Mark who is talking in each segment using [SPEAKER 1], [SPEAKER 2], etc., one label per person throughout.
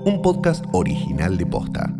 [SPEAKER 1] un podcast original de Posta.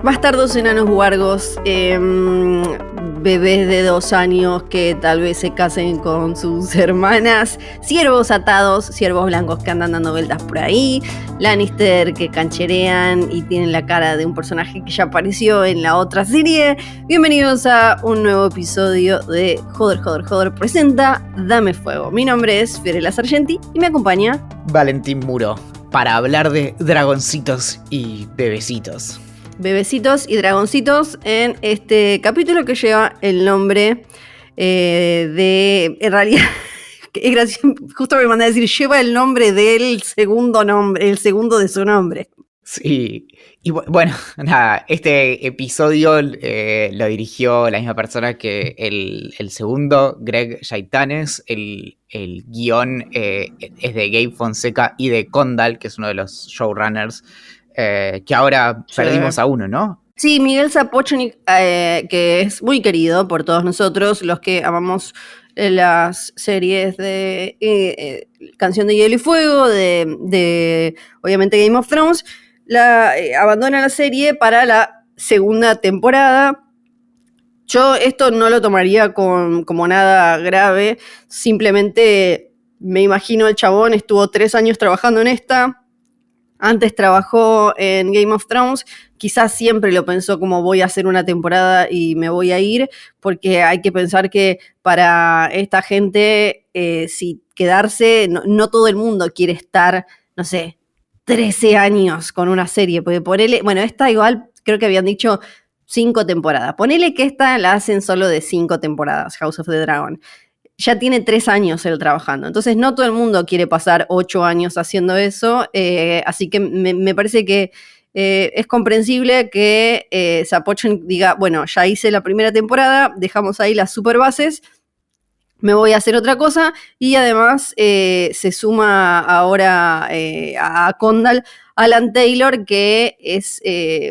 [SPEAKER 2] Bastardos enanos huargos, bebés de 2 años que tal vez se casen con sus hermanas, ciervos atados, ciervos blancos que andan dando vueltas por ahí, Lannister que cancherean y tienen la cara de un personaje que ya apareció en la otra serie. Bienvenidos a un nuevo episodio de Joder presenta Dame Fuego. Mi nombre es Fiorella Sargenti y me acompaña
[SPEAKER 3] Valentín Muro, para hablar de dragoncitos y bebecitos.
[SPEAKER 2] Bebecitos y dragoncitos en este capítulo que lleva el nombre en realidad, es gracioso, justo me mandé a decir, lleva el nombre del segundo nombre, el segundo de su nombre.
[SPEAKER 3] Sí, y bueno, nada, este episodio lo dirigió la misma persona que el segundo, Greg Yaitanes. El guión es de Gabe Fonseca y de Condal, que es uno de los showrunners, que ahora perdimos a uno, ¿no?
[SPEAKER 2] Sí, Miguel Sapochnik, que es muy querido por todos nosotros, los que amamos las series de Canción de Hielo y Fuego, de obviamente Game of Thrones, abandona la serie para la segunda temporada. Yo esto no lo tomaría como nada grave, simplemente me imagino el chabón estuvo 3 años trabajando en esta. Antes trabajó en Game of Thrones, quizás siempre lo pensó como voy a hacer una temporada y me voy a ir, porque hay que pensar que para esta gente, si quedarse, no todo el mundo quiere estar, no sé, 13 años con una serie, porque bueno, esta igual creo que habían dicho 5 temporadas, ponele que esta la hacen solo de 5 temporadas, House of the Dragon. Ya tiene 3 años él trabajando. Entonces no todo el mundo quiere pasar 8 años haciendo eso. Así que me parece que es comprensible que Sapochnik diga, bueno, ya hice la primera temporada, dejamos ahí las super bases, me voy a hacer otra cosa. Y además se suma ahora a Condal Alan Taylor, que es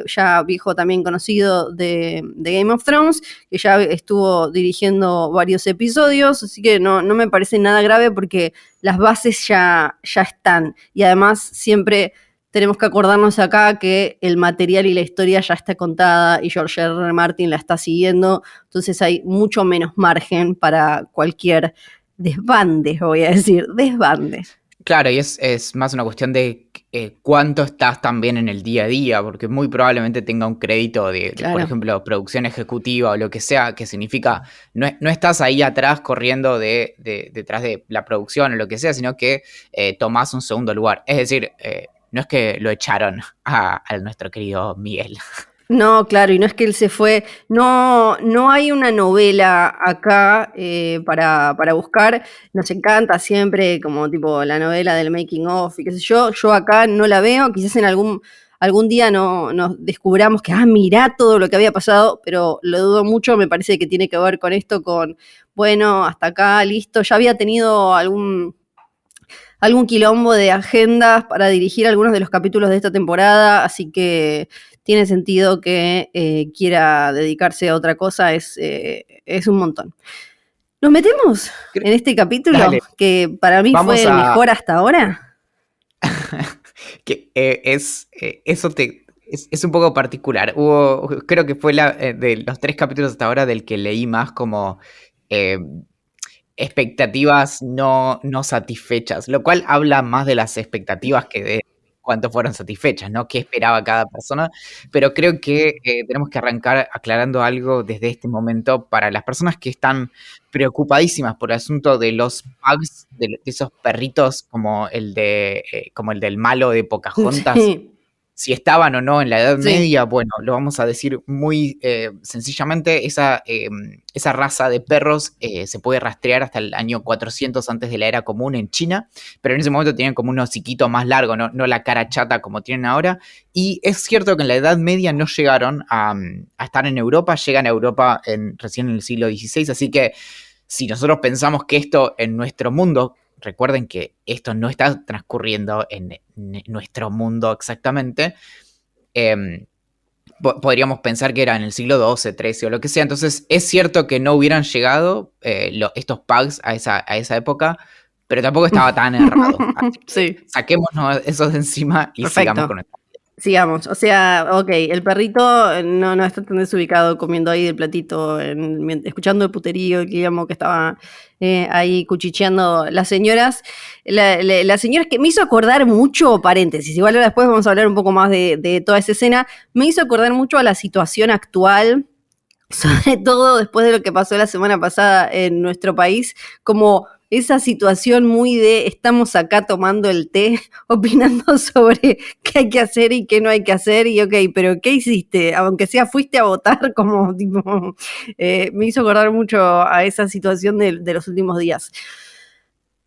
[SPEAKER 2] ya viejo también conocido de Game of Thrones, que ya estuvo dirigiendo varios episodios, así que no me parece nada grave porque las bases ya están. Y además siempre tenemos que acordarnos acá que el material y la historia ya está contada y George R. Martin la está siguiendo, entonces hay mucho menos margen para cualquier desbande, voy a decir, desbande.
[SPEAKER 3] Claro, y es más una cuestión de cuánto estás también en el día a día, porque muy probablemente tenga un crédito de,
[SPEAKER 2] Claro.
[SPEAKER 3] por ejemplo, producción ejecutiva o lo que sea, que significa no estás ahí atrás corriendo detrás de la producción o lo que sea, sino que tomás un segundo lugar. Es decir, no es que lo echaron a nuestro querido Miguel.
[SPEAKER 2] No, claro, y no es que él se fue, no hay una novela acá para buscar, nos encanta siempre como tipo la novela del making of y qué sé yo acá no la veo, quizás en algún día nos descubramos que, mirá todo lo que había pasado, pero lo dudo mucho, me parece que tiene que ver con esto, bueno, hasta acá, listo, ya había tenido algún quilombo de agendas para dirigir algunos de los capítulos de esta temporada, así que tiene sentido que quiera dedicarse a otra cosa, es un montón. ¿Nos metemos en este capítulo?
[SPEAKER 3] Dale.
[SPEAKER 2] Que para mí
[SPEAKER 3] Vamos
[SPEAKER 2] fue el mejor hasta ahora.
[SPEAKER 3] Que es un poco particular. Creo que fue de los 3 capítulos hasta ahora del que leí más como expectativas no satisfechas, lo cual habla más de las expectativas que de cuánto fueron satisfechas, ¿no? Qué esperaba cada persona, pero creo que tenemos que arrancar aclarando algo desde este momento para las personas que están preocupadísimas por el asunto de los pugs, de esos perritos como el del malo de Pocahontas.
[SPEAKER 2] Sí.
[SPEAKER 3] Si estaban o no en la Edad
[SPEAKER 2] Sí.
[SPEAKER 3] Media, bueno, lo vamos a decir muy sencillamente, esa raza de perros se puede rastrear hasta el año 400 antes de la Era Común en China, pero en ese momento tenían como un hociquito más largo, no la cara chata como tienen ahora, y es cierto que en la Edad Media no llegaron a estar en Europa, llegan a Europa recién en el siglo XVI, así que si nosotros pensamos que esto en nuestro mundo, recuerden que esto no está transcurriendo en nuestro mundo exactamente, podríamos pensar que era en el siglo XII, XIII o lo que sea. Entonces es cierto que no hubieran llegado estos pugs a esa época, pero tampoco estaba tan errado. Así que
[SPEAKER 2] Sí.
[SPEAKER 3] saquémonos eso de encima y
[SPEAKER 2] Perfecto.
[SPEAKER 3] sigamos con esto.
[SPEAKER 2] Sigamos, o sea, ok, el perrito no está tan desubicado comiendo ahí del platito, escuchando el puterío, el Guillermo que estaba ahí cuchicheando las señoras. Las señoras que me hizo acordar mucho, paréntesis, igual ahora después vamos a hablar un poco más de toda esa escena, me hizo acordar mucho a la situación actual, sobre todo después de lo que pasó la semana pasada en nuestro país, como esa situación muy de estamos acá tomando el té, opinando sobre qué hay que hacer y qué no hay que hacer, y ok, pero ¿qué hiciste? Aunque sea fuiste a votar, como tipo, me hizo acordar mucho a esa situación de los últimos días.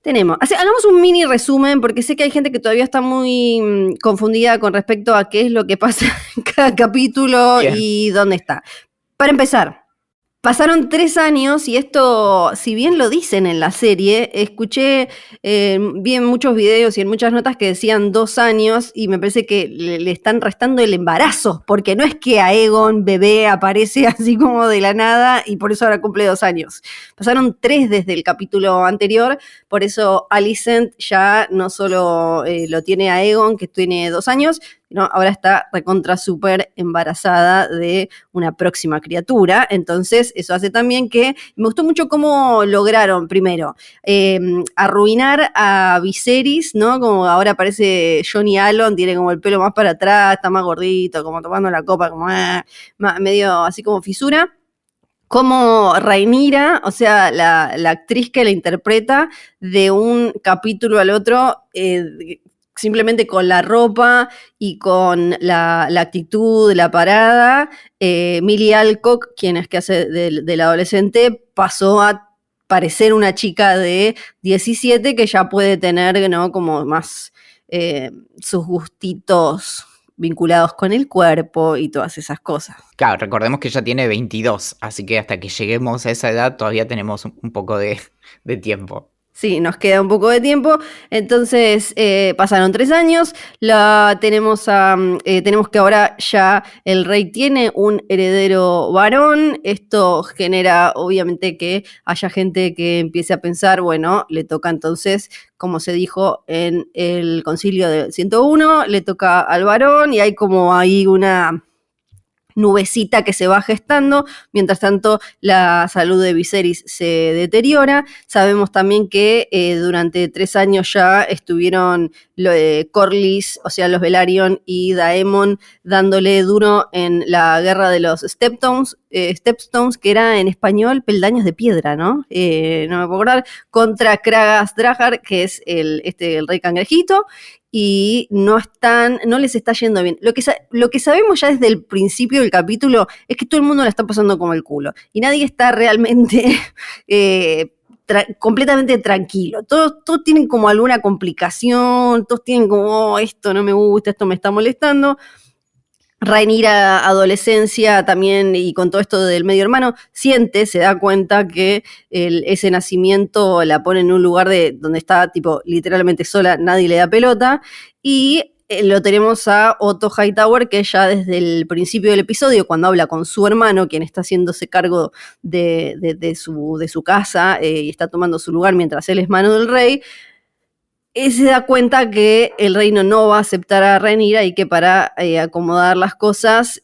[SPEAKER 2] Hagamos un mini resumen, porque sé que hay gente que todavía está muy confundida con respecto a qué es lo que pasa en cada capítulo. Bien. Y dónde está. Para empezar, pasaron 3 años y esto, si bien lo dicen en la serie, escuché, vi en muchos videos y en muchas notas que decían 2 años y me parece que le están restando el embarazo, porque no es que Aegon bebé aparece así como de la nada y por eso ahora cumple 2 años. Pasaron 3 desde el capítulo anterior, por eso Alicent ya no solo lo tiene a Aegon, que tiene 2 años, ¿no? Ahora está recontra súper embarazada de una próxima criatura. Entonces, eso hace también que... Me gustó mucho cómo lograron, primero, arruinar a Viserys, ¿no? Como ahora parece Johnny Allen, tiene como el pelo más para atrás, está más gordito, como tomando la copa, como medio así como fisura. Como Rhaenyra, o sea, la actriz que la interpreta, de un capítulo al otro... simplemente con la ropa y con la actitud, la parada, Millie Alcock, quien es que hace del adolescente, pasó a parecer una chica de 17 que ya puede tener, ¿no? Como más sus gustitos vinculados con el cuerpo y todas esas cosas.
[SPEAKER 3] Claro, recordemos que ella tiene 22, así que hasta que lleguemos a esa edad todavía tenemos un poco de tiempo.
[SPEAKER 2] Sí, nos queda un poco de tiempo. Entonces, pasaron 3 años. Tenemos que ahora ya el rey tiene un heredero varón. Esto genera, obviamente, que haya gente que empiece a pensar, bueno, le toca entonces, como se dijo en el concilio del 101, le toca al varón y hay como ahí una nubecita que se va gestando. Mientras tanto, la salud de Viserys se deteriora. Sabemos también que durante 3 años ya estuvieron Corlys, o sea, los Velaryon y Daemon dándole duro en la guerra de los Stepstones, que era en español peldaños de piedra, ¿no? No me puedo acordar, contra Kragas Draghar, que es el rey cangrejito, y no les está yendo bien. Lo que sabemos ya desde el principio del capítulo es que todo el mundo la está pasando como el culo, y nadie está realmente completamente tranquilo. Todos tienen como alguna complicación, todos tienen como, esto no me gusta, esto me está molestando. Rhaenyra, adolescencia también, y con todo esto del medio hermano, se da cuenta que ese nacimiento la pone en un lugar donde está tipo literalmente sola, nadie le da pelota, y lo tenemos a Otto Hightower, que ya desde el principio del episodio, cuando habla con su hermano, quien está haciéndose cargo de su casa y está tomando su lugar mientras él es mano del rey, se da cuenta que el reino no va a aceptar a Rhaenyra y que para acomodar las cosas,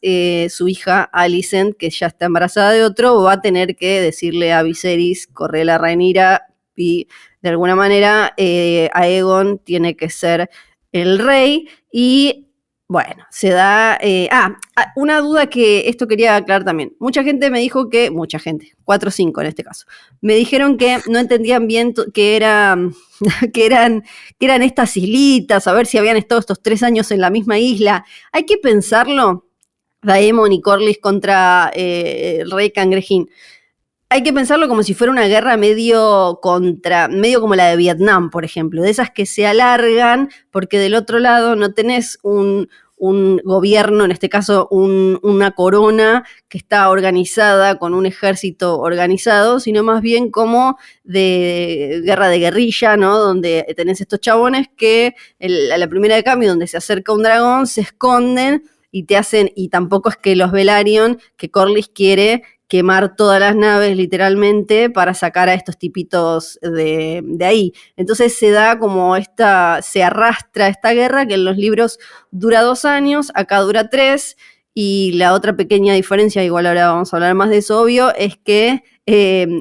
[SPEAKER 2] su hija Alicent, que ya está embarazada de otro, va a tener que decirle a Viserys, corre la Rhaenyra, y de alguna manera Aegon tiene que ser el rey. Y bueno, se da... una duda que esto quería aclarar también. Mucha gente me dijo que... 4 o 5 en este caso. Me dijeron que no entendían bien que eran estas islitas, a ver si habían estado estos 3 años en la misma isla. Hay que pensarlo. Daemon y Corlys contra el rey Cangrejín. Hay que pensarlo como si fuera una guerra medio como la de Vietnam, por ejemplo, de esas que se alargan, porque del otro lado no tenés un gobierno, en este caso una corona que está organizada con un ejército organizado, sino más bien como de guerra de guerrilla, ¿no? Donde tenés estos chabones que a la primera de cambio, donde se acerca un dragón, se esconden y te hacen, y tampoco es que los Velaryon, que Corlys quiere quemar todas las naves literalmente para sacar a estos tipitos de ahí. Entonces se da como se arrastra esta guerra que en los libros dura 2 años, acá dura 3, y la otra pequeña diferencia, igual ahora vamos a hablar más de eso, obvio, es que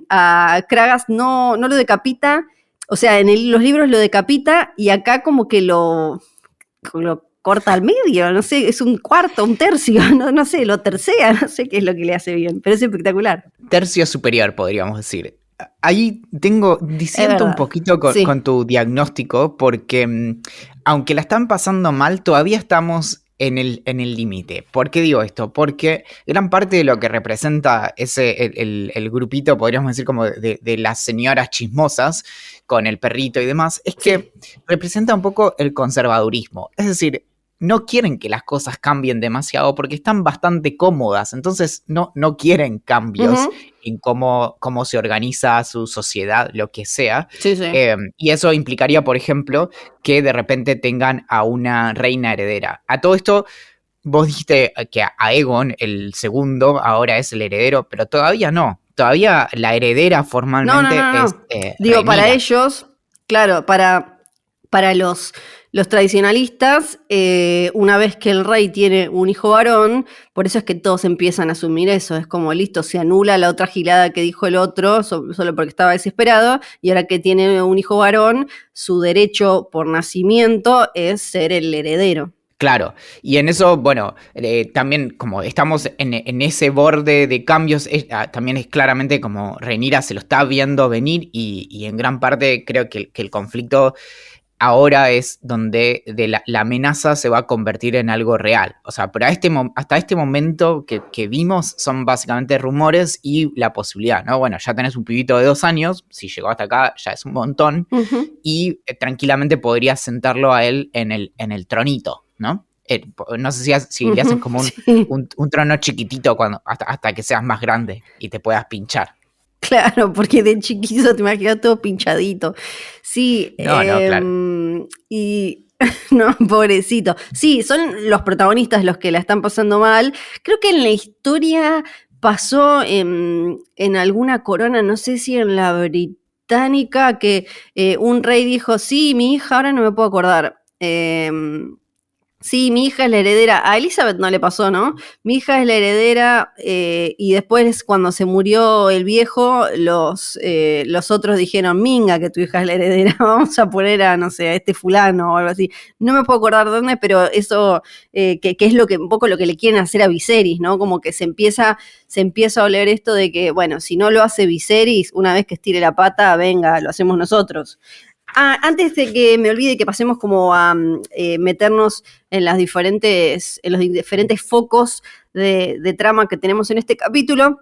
[SPEAKER 2] a Kragas no lo decapita, o sea, en los libros lo decapita y acá como que lo corta al medio, no sé, es un cuarto, un tercio, no sé, lo tercea, no sé qué es lo que le hace bien, pero es espectacular.
[SPEAKER 3] Tercio superior, podríamos decir. Ahí disiento un poquito
[SPEAKER 2] sí.
[SPEAKER 3] con tu diagnóstico, porque aunque la están pasando mal, todavía estamos en el límite. ¿Por qué digo esto? Porque gran parte de lo que representa el grupito, podríamos decir como de las señoras chismosas, con el perrito y demás, es que representa un poco el conservadurismo. Es decir, no quieren que las cosas cambien demasiado porque están bastante cómodas, entonces no quieren cambios en cómo se organiza su sociedad, lo que sea.
[SPEAKER 2] Sí.
[SPEAKER 3] Y eso implicaría, por ejemplo, que de repente tengan a una reina heredera. A todo esto, vos dijiste que a Aegon, el segundo, ahora es el heredero, pero todavía no. Todavía la heredera formalmente es
[SPEAKER 2] digo,
[SPEAKER 3] Rhaenyra.
[SPEAKER 2] para ellos, claro, para los tradicionalistas, una vez que el rey tiene un hijo varón, por eso es que todos empiezan a asumir eso, es como, listo, se anula la otra gilada que dijo el otro, solo porque estaba desesperado, y ahora que tiene un hijo varón, su derecho por nacimiento es ser el heredero.
[SPEAKER 3] Claro, y en eso, bueno, también como estamos en ese borde de cambios, también es claramente como Rhaenyra se lo está viendo venir y en gran parte creo que el conflicto ahora es donde la amenaza se va a convertir en algo real. O sea, pero hasta este momento que vimos son básicamente rumores y la posibilidad, ¿no? Bueno, ya tenés un pibito de 2 años, si llegó hasta acá ya es un montón, y tranquilamente podrías sentarlo a él en el tronito, ¿no? No sé si le hacen como un trono chiquitito hasta que seas más grande y te puedas pinchar.
[SPEAKER 2] Claro, porque de chiquito te imaginas todo pinchadito. Sí,
[SPEAKER 3] No, claro.
[SPEAKER 2] Y no, pobrecito. Sí, son los protagonistas los que la están pasando mal. Creo que en la historia pasó en alguna corona, no sé si en la británica, que un rey dijo, sí, mi hija, ahora no me puedo acordar. Sí, mi hija es la heredera. A Elizabeth no le pasó, ¿no? Mi hija es la heredera y después cuando se murió el viejo, los otros dijeron, minga, que tu hija es la heredera, vamos a poner a, no sé, a este fulano o algo así. No me puedo acordar dónde, pero eso que es un poco lo que le quieren hacer a Viserys, ¿no? Como que se empieza a oler esto de que, bueno, si no lo hace Viserys, una vez que estire la pata, venga, lo hacemos nosotros. Antes de que me olvide, que pasemos como a meternos en los diferentes focos de trama que tenemos en este capítulo.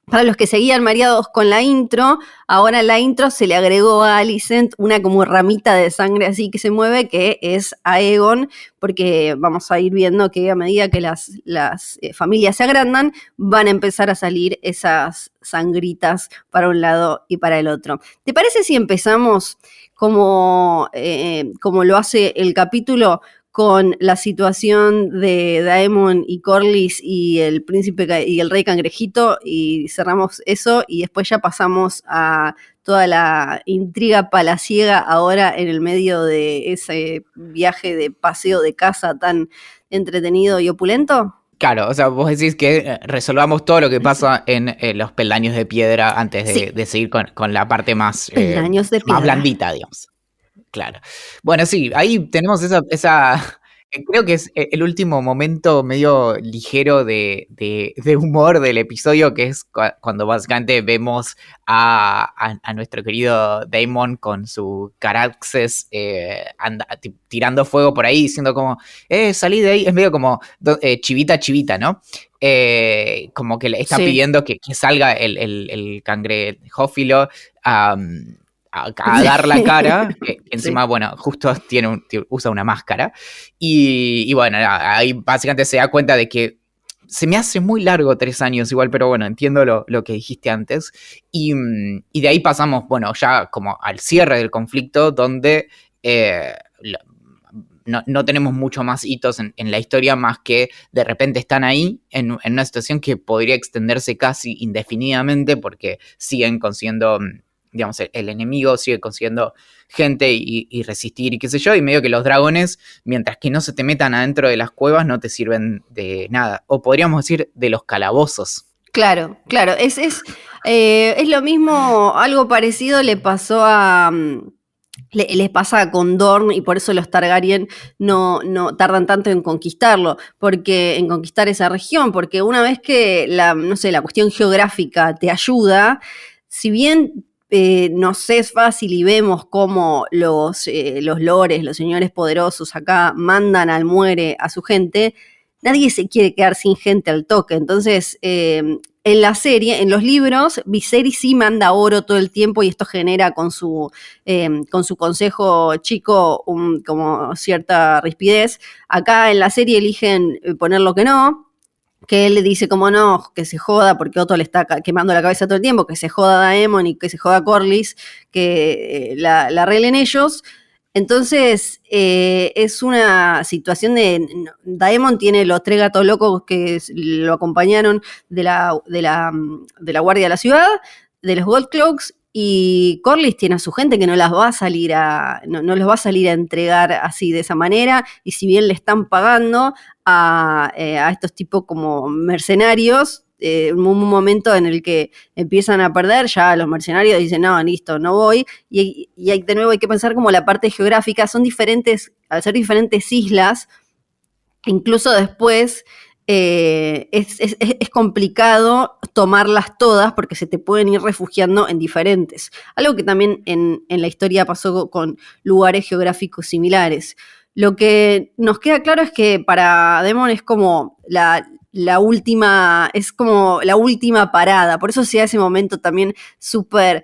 [SPEAKER 2] Para los que seguían mareados con la intro, ahora en la intro se le agregó a Alicent una como ramita de sangre así que se mueve, que es Aegon, porque vamos a ir viendo que a medida que las familias se agrandan, van a empezar a salir esas sangritas para un lado y para el otro. ¿Te parece si empezamos como lo hace el capítulo, con la situación de Daemon y Corlys y el príncipe y el rey cangrejito, y cerramos eso y después ya pasamos a toda la intriga palaciega ahora en el medio de ese viaje de paseo de casa tan entretenido y opulento?
[SPEAKER 3] Claro, o sea, vos decís que resolvamos todo lo que pasa en los peldaños de piedra antes de seguir con la parte más blandita, digamos. Claro. Bueno, sí, ahí tenemos esa creo que es el último momento medio ligero de humor del episodio, que es cuando básicamente vemos a nuestro querido Daemon con su Caraxes tirando fuego por ahí, diciendo como, salí de ahí, es medio como chivita, ¿no? Como que le está pidiendo que salga el cangrejófilo a dar la cara, que encima, bueno, justo usa una máscara, y bueno, ahí básicamente se da cuenta de que se me hace muy largo 3 años igual, pero bueno, entiendo lo que dijiste antes, y de ahí pasamos, bueno, ya como al cierre del conflicto, donde no tenemos mucho más hitos en la historia, más que de repente están ahí en una situación que podría extenderse casi indefinidamente porque siguen consiguiendo, digamos, el enemigo sigue consiguiendo gente y resistir y qué sé yo, y medio que los dragones, mientras que no se te metan adentro de las cuevas, no te sirven de nada. O podríamos decir de los calabozos.
[SPEAKER 2] Claro, es lo mismo, algo parecido le pasó a... les pasa con Dorne y por eso los Targaryen no tardan tanto en conquistarlo, porque en conquistar esa región, porque una vez que no sé, la cuestión geográfica te ayuda, si bien nos es fácil y vemos cómo los lores, los señores poderosos acá mandan al muere a su gente, nadie se quiere quedar sin gente al toque. Entonces, en la serie, en los libros, Viserys sí manda oro todo el tiempo y esto genera con su consejo chico como cierta rispidez. Acá en la serie eligen poner lo que no, que él le dice como no, que se joda porque Otto le está quemando la cabeza todo el tiempo, que se joda Daemon y que se joda Corlys, que la arreglen ellos. Entonces, es una situación de... Daemon tiene los 3 gatos locos que lo acompañaron de la guardia de la ciudad, de los Goldcloaks, y Corlys tiene a su gente que no las va a salir no los va a salir a entregar así de esa manera, y si bien le están pagando a estos tipos como mercenarios, un momento en el que empiezan a perder, ya los mercenarios dicen, no, listo, no voy, y de nuevo hay que pensar como la parte geográfica, son diferentes, al ser diferentes islas, incluso después es complicado tomarlas todas porque se te pueden ir refugiando en diferentes. Algo que también en la historia pasó con lugares geográficos similares. Lo que nos queda claro es que para Daemon es como la última parada, por eso se da ese momento también súper,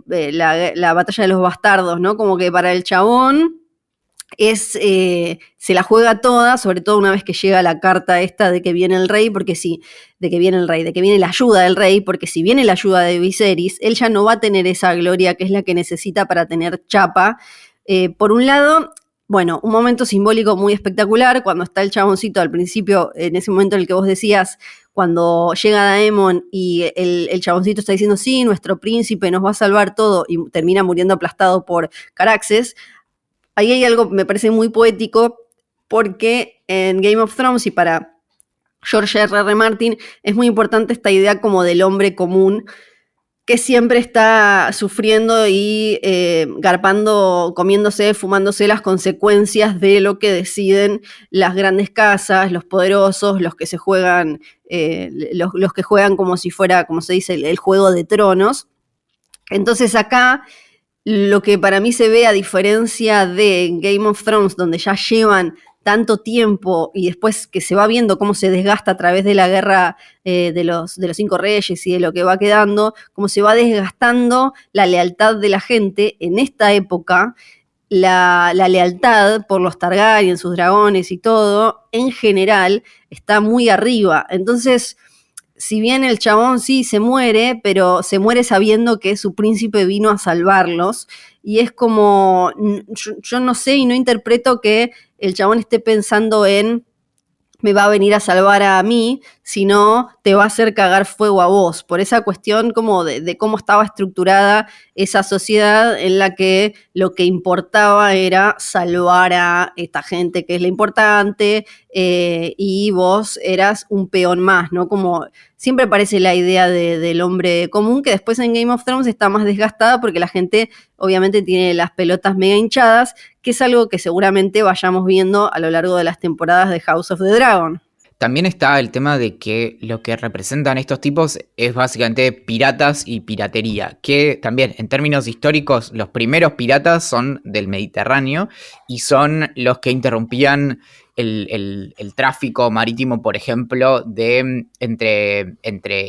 [SPEAKER 2] la batalla de los bastardos, ¿no? Como que para el chabón se la juega toda, sobre todo una vez que llega la carta esta de que viene el rey, de que viene la ayuda del rey, porque si viene la ayuda de Viserys, él ya no va a tener esa gloria que es la que necesita para tener chapa. Por un lado, bueno, un momento simbólico muy espectacular, cuando está el chaboncito al principio, en ese momento en el que vos decías, cuando llega Daemon y el chaboncito está diciendo, sí, nuestro príncipe nos va a salvar todo, y termina muriendo aplastado por Caraxes. Ahí hay algo que me parece muy poético, porque en Game of Thrones y para George R.R. Martin es muy importante esta idea como del hombre común que siempre está sufriendo y garpando, comiéndose, fumándose las consecuencias de lo que deciden las grandes casas, los poderosos, los que se juegan, los que juegan como si fuera, como se dice, el juego de tronos. Entonces acá lo que para mí se ve, a diferencia de Game of Thrones, donde ya llevan tanto tiempo y después que se va viendo cómo se desgasta a través de la guerra de los 5 reyes y de lo que va quedando, cómo se va desgastando la lealtad de la gente en esta época, la lealtad por los Targaryen, sus dragones y todo, en general, está muy arriba. Entonces, si bien el chabón sí se muere, pero se muere sabiendo que su príncipe vino a salvarlos, y es como, yo no sé y no interpreto que el chabón esté pensando en me va a venir a salvar a mí, sino te va a hacer cagar fuego a vos, por esa cuestión como de cómo estaba estructurada esa sociedad en la que lo que importaba era salvar a esta gente que es la importante, y vos eras un peón más, ¿no? Como siempre parece la idea del hombre común, que después en Game of Thrones está más desgastada porque la gente obviamente tiene las pelotas mega hinchadas, que es algo que seguramente vayamos viendo a lo largo de las temporadas de House of the Dragon.
[SPEAKER 3] También está el tema de que lo que representan estos tipos es básicamente piratas y piratería, que también en términos históricos los primeros piratas son del Mediterráneo y son los que interrumpían el tráfico marítimo, por ejemplo, entre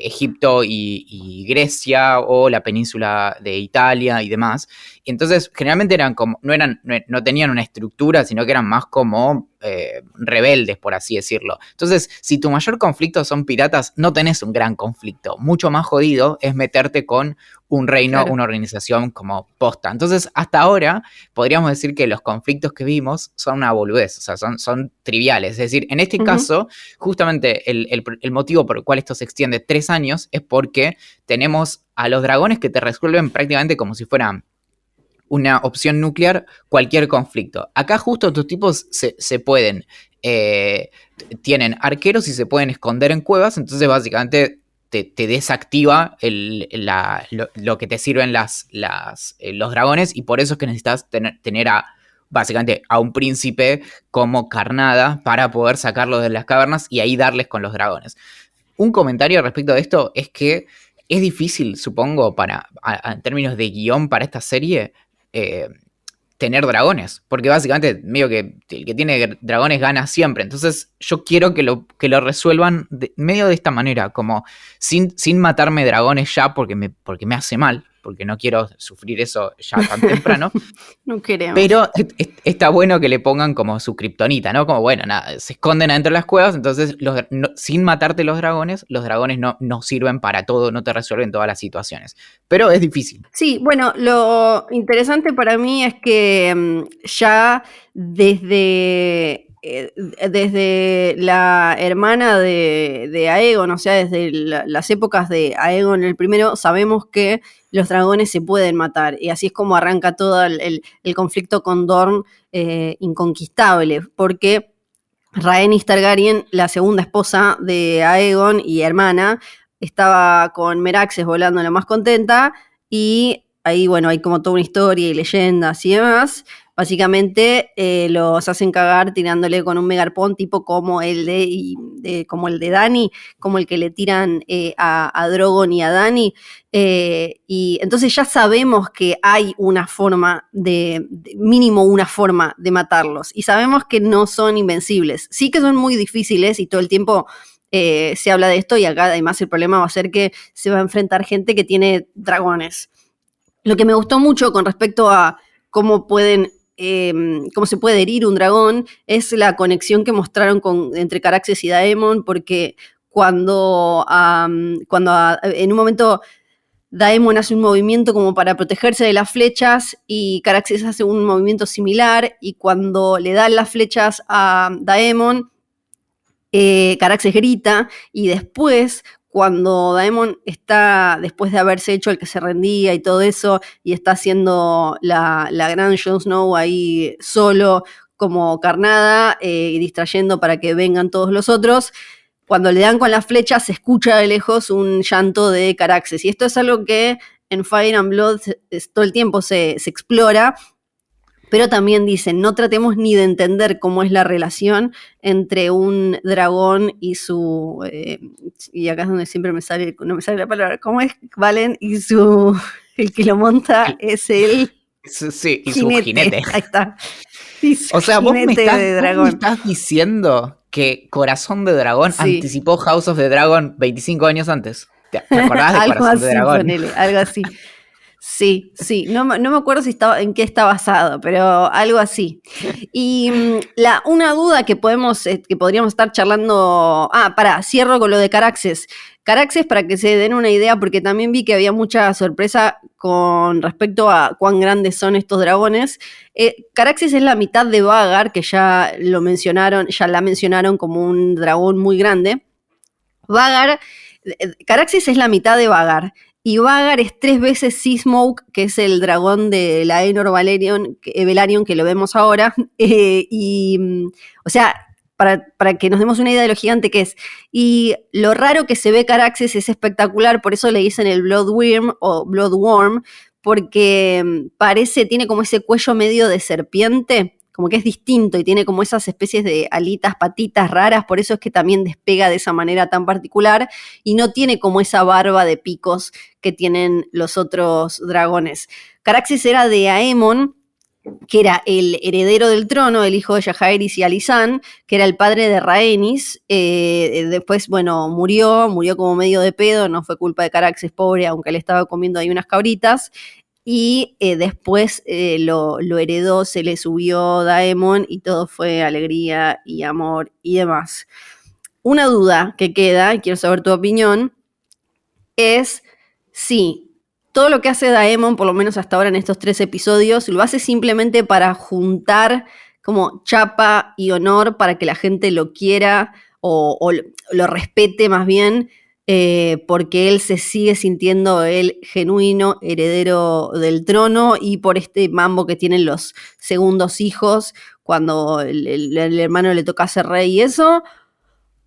[SPEAKER 3] Egipto y Grecia o la península de Italia y demás. Y entonces generalmente eran como, no tenían una estructura, sino que eran más como rebeldes, por así decirlo. Entonces, si tu mayor conflicto son piratas, no tenés un gran conflicto. Mucho más jodido es meterte con un reino,
[SPEAKER 2] Claro.
[SPEAKER 3] una organización como posta. Entonces, hasta ahora, podríamos decir que los conflictos que vimos son una boludez, o sea, son triviales. Es decir, en este caso, justamente el motivo por el cual esto se extiende 3 años es porque tenemos a los dragones que te resuelven prácticamente como si fueran una opción nuclear cualquier conflicto. Acá justo estos tipos se pueden, tienen arqueros y se pueden esconder en cuevas, entonces básicamente te desactiva lo que te sirven los dragones, y por eso es que necesitas tener básicamente a un príncipe como carnada para poder sacarlos de las cavernas y ahí darles con los dragones. Un comentario respecto de esto es que es difícil, supongo, en términos de guión para esta serie, tener dragones, porque básicamente medio que el que tiene dragones gana siempre. Entonces yo quiero que lo resuelvan medio de esta manera, como sin matarme dragones ya porque me hace mal, porque no quiero sufrir eso ya tan temprano.
[SPEAKER 2] No queremos.
[SPEAKER 3] Pero está bueno que le pongan como su kriptonita, ¿no? Como, bueno, nada, se esconden adentro de las cuevas, entonces sin matarte los dragones no sirven para todo, no te resuelven todas las situaciones. Pero es difícil.
[SPEAKER 2] Sí, bueno, lo interesante para mí es que ya desde la hermana de Aegon, o sea, desde las épocas de Aegon el primero, sabemos que los dragones se pueden matar, y así es como arranca todo el conflicto con Dorne inconquistable, porque Rhaenys Targaryen, la segunda esposa de Aegon y hermana, estaba con Meraxes volando la más contenta, y ahí, bueno, hay como toda una historia y leyendas y demás. Básicamente los hacen cagar tirándole con un megarpón tipo como el de Dany, como el que le tiran a Drogon y a Dany. Y entonces ya sabemos que hay una forma mínimo una forma de matarlos. Y sabemos que no son invencibles. Sí que son muy difíciles y todo el tiempo se habla de esto, y acá además el problema va a ser que se va a enfrentar gente que tiene dragones. Lo que me gustó mucho con respecto a cómo se puede herir un dragón es la conexión que mostraron entre Caraxes y Daemon, porque cuando en un momento Daemon hace un movimiento como para protegerse de las flechas y Caraxes hace un movimiento similar, y cuando le dan las flechas a Daemon, Caraxes grita, y después, cuando Daemon está, después de haberse hecho el que se rendía y todo eso, y está haciendo la gran Jon Snow ahí solo como carnada, y distrayendo para que vengan todos los otros, cuando le dan con las flechas se escucha de lejos un llanto de Caraxes. Y esto es algo que en Fire and Blood todo el tiempo se explora, pero también dicen, no tratemos ni de entender cómo es la relación entre un dragón y su... y acá es donde siempre no me sale la palabra. ¿Cómo es, Valen? Y su... el que lo monta es el...
[SPEAKER 3] Sí, y su jinete.
[SPEAKER 2] Ahí está.
[SPEAKER 3] O sea, vos me estás diciendo que Corazón de Dragón anticipó House of the Dragon 25 años antes. ¿Te acordás de Corazón de Dragón?
[SPEAKER 2] Ponele, algo así. Sí, no me acuerdo en qué está basado, pero algo así. Y una duda que podríamos estar charlando... cierro con lo de Caraxes. Caraxes, para que se den una idea, porque también vi que había mucha sorpresa con respecto a cuán grandes son estos dragones. Caraxes es la mitad de Vhagar, que ya la mencionaron como un dragón muy grande. Caraxes es la mitad de Vhagar. Y Vhagar es 3 veces Seasmoke, que es el dragón de la Aenor Velaryon, que lo vemos ahora. O sea, para que nos demos una idea de lo gigante que es. Y lo raro que se ve Caraxes es espectacular, por eso le dicen el Bloodworm, porque tiene como ese cuello medio de serpiente, como que es distinto y tiene como esas especies de alitas, patitas raras, por eso es que también despega de esa manera tan particular, y no tiene como esa barba de picos que tienen los otros dragones. Caraxes era de Aemon, que era el heredero del trono, el hijo de Jaehaerys y Alysanne, que era el padre de Rhaenys. Después, bueno, murió como medio de pedo, no fue culpa de Caraxes, pobre, aunque le estaba comiendo ahí unas cabritas. y después lo heredó, se le subió Daemon y todo fue alegría y amor y demás. Una duda que queda, y quiero saber tu opinión, es si todo lo que hace Daemon, por lo menos hasta ahora en estos 3 episodios, lo hace simplemente para juntar como chapa y honor para que la gente lo quiera o lo respete más bien, porque él se sigue sintiendo el genuino heredero del trono y por este mambo que tienen los segundos hijos cuando el hermano le toca ser rey y eso.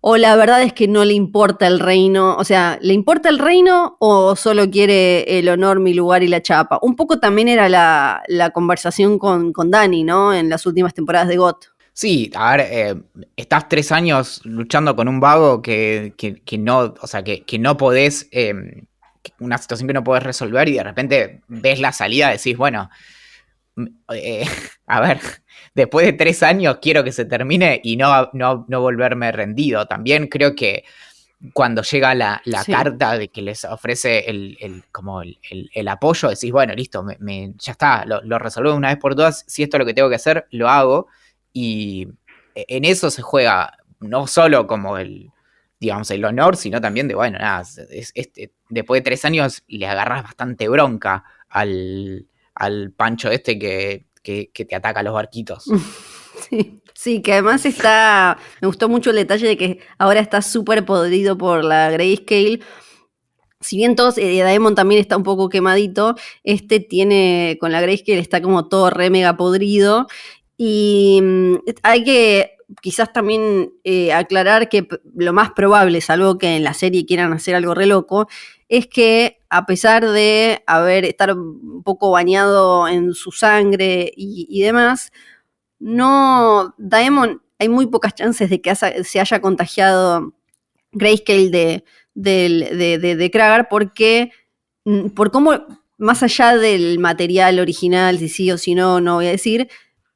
[SPEAKER 2] ¿O la verdad es que no le importa el reino? O sea, ¿le importa el reino o solo quiere el honor, mi lugar y la chapa? Un poco también era la conversación con Dany, ¿no? En las últimas temporadas de GOT.
[SPEAKER 3] Sí, a ver, estás 3 años luchando con un vago que no, o sea, que no podés, una situación que no podés resolver y de repente ves la salida y decís, bueno, a ver, después de 3 años quiero que se termine y no volverme rendido. También creo que cuando llega la
[SPEAKER 2] Sí.
[SPEAKER 3] carta de que les ofrece el apoyo, decís, bueno, listo, ya está, lo resolvemos una vez por todas, si esto es lo que tengo que hacer, lo hago. Y en eso se juega no solo como digamos, el honor, sino también de, bueno, nada, después de 3 años le agarras bastante bronca al Pancho este que te ataca a los barquitos.
[SPEAKER 2] Sí, que además me gustó mucho el detalle de que ahora está súper podrido por la Grayscale. Si bien todos, Daemon también está un poco quemadito, tiene, con la Grayscale está como todo re mega podrido. Y hay que quizás también aclarar que lo más probable, salvo que en la serie quieran hacer algo re loco, es que a pesar de estar un poco bañado en su sangre y demás, no, Daemon, hay muy pocas chances de que se haya contagiado Grayscale de Kragar porque por cómo, más allá del material original, si sí o si no, no voy a decir,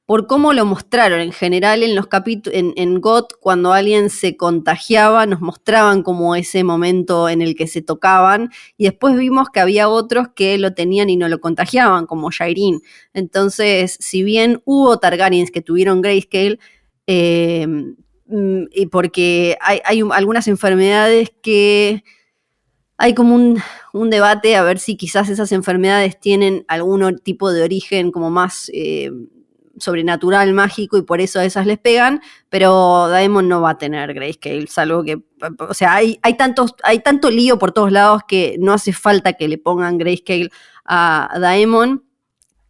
[SPEAKER 2] por cómo lo mostraron en general en los en GOT, cuando alguien se contagiaba, nos mostraban como ese momento en el que se tocaban, y después vimos que había otros que lo tenían y no lo contagiaban, como Jairin. Entonces, si bien hubo Targaryens que tuvieron Grayscale, y porque hay algunas enfermedades que hay como un debate a ver si quizás esas enfermedades tienen algún tipo de origen como más sobrenatural, mágico, y por eso a esas les pegan, pero Daemon no va a tener Grayscale, salvo que, o sea, hay tanto lío por todos lados que no hace falta que le pongan Grayscale a Daemon.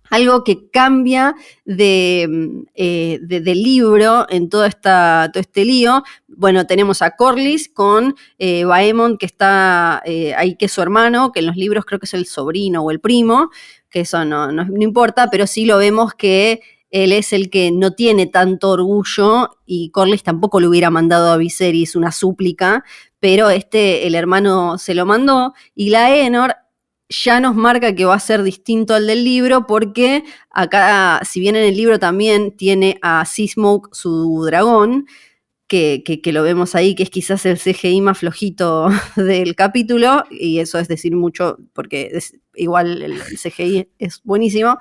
[SPEAKER 2] Algo que cambia del libro en todo este lío. Bueno, tenemos a Corlys con Baemon, que está ahí, que es su hermano, que en los libros creo que es el sobrino o el primo, que eso no importa, pero sí lo vemos que él es el que no tiene tanto orgullo y Corlys tampoco le hubiera mandado a Viserys una súplica, pero el hermano se lo mandó, y Laenor ya nos marca que va a ser distinto al del libro, porque acá, si bien en el libro también tiene a Seasmoke, su dragón, que lo vemos ahí, que es quizás el CGI más flojito del capítulo, y eso es decir mucho, porque igual el CGI es buenísimo.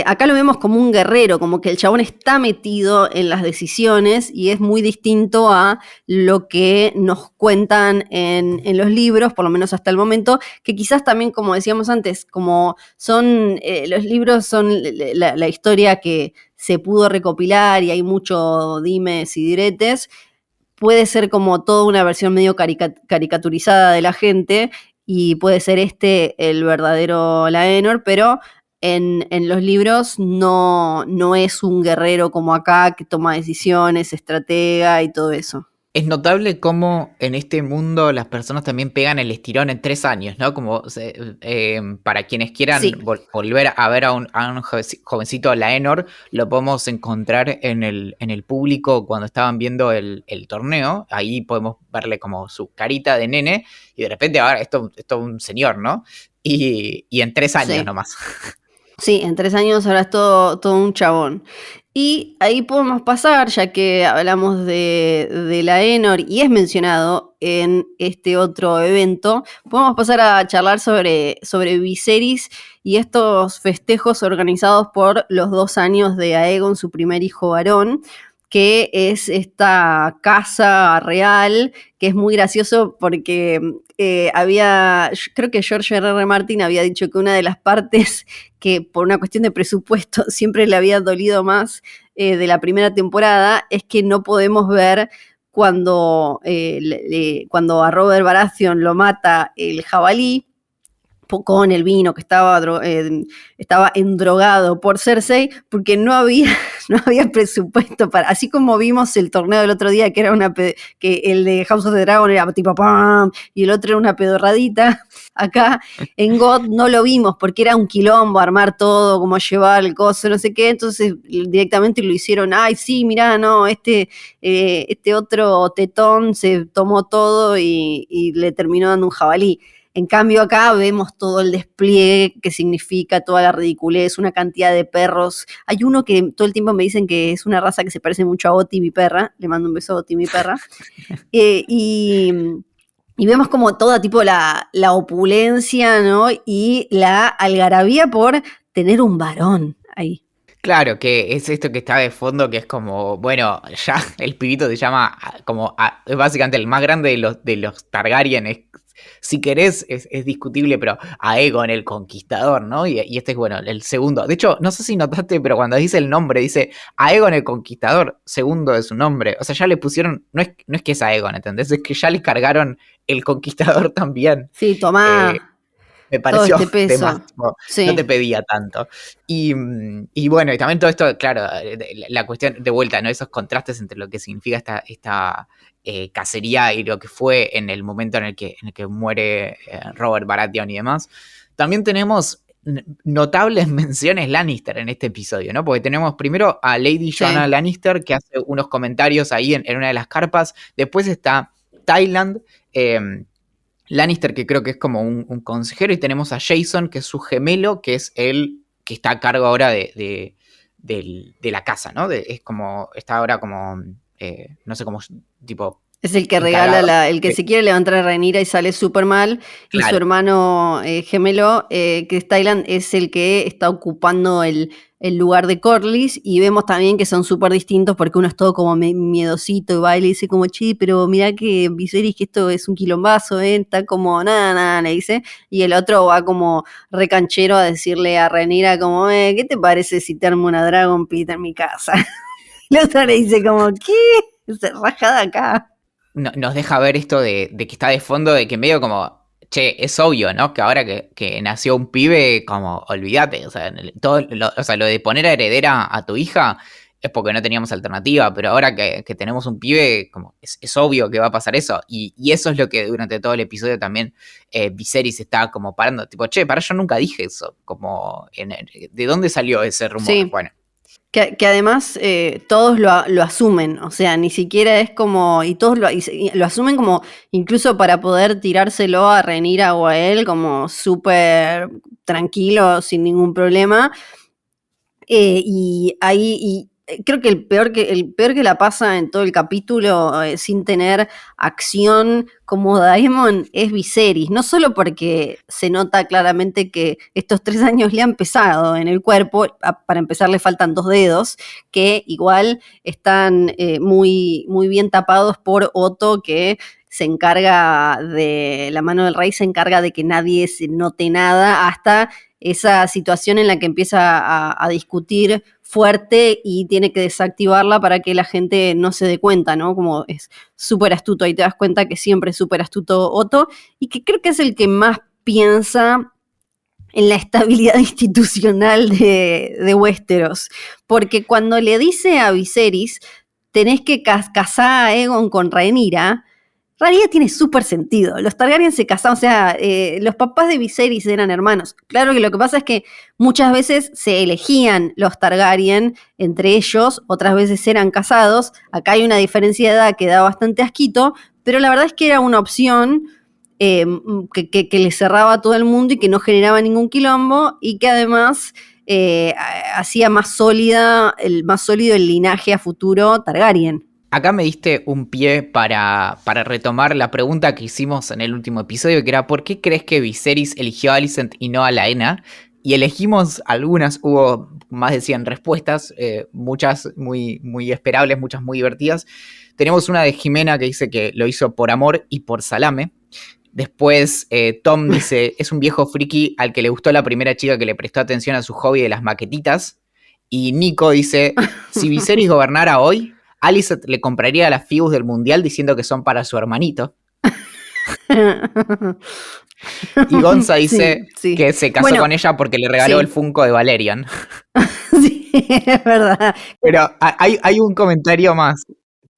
[SPEAKER 2] Acá lo vemos como un guerrero, como que el chabón está metido en las decisiones, y es muy distinto a lo que nos cuentan en los libros, por lo menos hasta el momento, que quizás también, como decíamos antes, como son los libros son la historia que se pudo recopilar y hay mucho dimes y diretes, puede ser como toda una versión medio caricaturizada de la gente, y puede ser el verdadero Laenor, pero en los libros no es un guerrero como acá, que toma decisiones, estratega y todo eso.
[SPEAKER 3] Es notable cómo en este mundo las personas también pegan el estirón en 3 años, ¿no? Como para quienes quieran volver a ver a un jovencito Laenor, lo podemos encontrar en el público cuando estaban viendo el torneo. Ahí podemos verle como su carita de nene, y de repente ahora esto es un señor, ¿no? Y en 3 años nomás.
[SPEAKER 2] Sí, en 3 años ahora es todo un chabón. Y ahí podemos pasar, ya que hablamos de Laenor y es mencionado en este otro evento, podemos pasar a charlar sobre Viserys y estos festejos organizados por los 2 años de Aegon, su primer hijo varón, que es esta casa real, que es muy gracioso porque creo que George R.R. Martin había dicho que una de las partes que por una cuestión de presupuesto siempre le había dolido más de la primera temporada es que no podemos ver cuando a Robert Baratheon lo mata el jabalí con el vino que estaba endrogado por Cersei, porque no había presupuesto para, así como vimos el torneo del otro día, que era que el de House of the Dragon era tipo ¡pam! Y el otro era una pedorradita. Acá en God no lo vimos porque era un quilombo armar todo, como llevar el coso, no sé qué, entonces directamente lo hicieron, ay sí, mirá, no, este otro tetón se tomó todo y le terminó dando un jabalí. En cambio acá vemos todo el despliegue que significa toda la ridiculez, una cantidad de perros. Hay uno que todo el tiempo me dicen que es una raza que se parece mucho a Oti, mi perra. Le mando un beso a Oti, mi perra. Y vemos como toda tipo la opulencia, ¿no? Y la algarabía por tener un varón ahí.
[SPEAKER 3] Claro, que es esto que está de fondo, que es como, bueno, ya el pibito se llama como, es básicamente el más grande de los Targaryen, si querés, es discutible, pero Aegon el Conquistador, ¿no? Y este es, bueno, el segundo. De hecho, no sé si notaste, pero cuando dice el nombre, dice Aegon el Conquistador, segundo de su nombre. O sea, ya le pusieron, no es que es Aegon, ¿entendés? Es que ya le cargaron el Conquistador también.
[SPEAKER 2] Sí, tomá.
[SPEAKER 3] Me pareció
[SPEAKER 2] todo este peso.
[SPEAKER 3] de más,
[SPEAKER 2] Sí.
[SPEAKER 3] no te pedía tanto. Y bueno, y también todo esto, claro, la cuestión de vuelta, ¿no? Esos contrastes entre lo que significa esta cacería y lo que fue en el momento en el que muere Robert Baratheon y demás. También tenemos notables menciones Lannister en este episodio, ¿no? Porque tenemos primero a Lady Joanna Lannister, que hace unos comentarios ahí en una de las carpas. Después está Tyland, Lannister, que creo que es como un consejero, y tenemos a Jason, que es su gemelo, que es el que está a cargo ahora de la casa, ¿no? Es como, está ahora como, no sé cómo, tipo...
[SPEAKER 2] Es el que regala, el que se quiere levantar a Rhaenyra y sale súper mal, claro. Y su hermano gemelo, que es Tyland, es el que está ocupando el lugar de Corlys, y vemos también que son súper distintos porque uno es todo como miedosito y va y le dice como, che, pero mirá que Viserys, que esto es un quilombazo, está como, nada, le dice, y el otro va como recanchero a decirle a Rhaenyra como, ¿qué te parece si te armo una Dragon Pit en mi casa? La otra le dice como, ¿qué? Se raja de acá.
[SPEAKER 3] Nos deja ver esto de que está de fondo, de que medio como, che, es obvio, ¿no? Que ahora que nació un pibe, como, olvídate, o sea, lo de poner a heredera a tu hija es porque no teníamos alternativa, pero ahora que tenemos un pibe, como, es obvio que va a pasar eso, y eso es lo que durante todo el episodio también Viserys está como parando, tipo, che, yo nunca dije eso, como, ¿de dónde salió ese rumor?
[SPEAKER 2] Sí.
[SPEAKER 3] Bueno.
[SPEAKER 2] Que además todos lo asumen, o sea, ni siquiera es como, y todos lo asumen como, incluso para poder tirárselo a Rhaenyra o a él, como súper tranquilo, sin ningún problema, y ahí, creo que el peor que la pasa en todo el capítulo sin tener acción como Daemon es Viserys, no solo porque se nota claramente que estos 3 años le han pesado en el cuerpo, para empezar le faltan 2 dedos, que igual están muy, muy bien tapados por Otto, que se encarga de, la mano del rey se encarga de que nadie se note nada, hasta esa situación en la que empieza a discutir fuerte y tiene que desactivarla para que la gente no se dé cuenta, ¿no? Como es súper astuto, ahí te das cuenta que siempre es súper astuto Otto, y que creo que es el que más piensa en la estabilidad institucional de Westeros, porque cuando le dice a Viserys, tenés que casar a Aegon con Rhaenyra, Rhaenyra tiene súper sentido. Los Targaryen se casaban, o sea, los papás de Viserys eran hermanos. Claro que lo que pasa es que muchas veces se elegían los Targaryen entre ellos, otras veces eran casados. Acá hay una diferencia de edad que da bastante asquito, pero la verdad es que era una opción que le cerraba a todo el mundo y que no generaba ningún quilombo, y que además hacía más sólido el linaje a futuro Targaryen.
[SPEAKER 3] Acá me diste un pie para retomar la pregunta que hicimos en el último episodio, que era ¿por qué crees que Viserys eligió a Alicent y no a Laena? Y elegimos algunas, hubo más de 100 respuestas, muchas muy, muy esperables, muchas muy divertidas. Tenemos una de Jimena que dice que lo hizo por amor y por salame. Después Tom dice, es un viejo friki al que le gustó la primera chica que le prestó atención a su hobby de las maquetitas. Y Nico dice, si Viserys gobernara hoy, Alicent le compraría las figures del mundial diciendo que son para su hermanito. Y Gonza dice que se casó con ella porque le regaló el Funko de Valerian.
[SPEAKER 2] Sí, es verdad.
[SPEAKER 3] Pero hay un comentario más,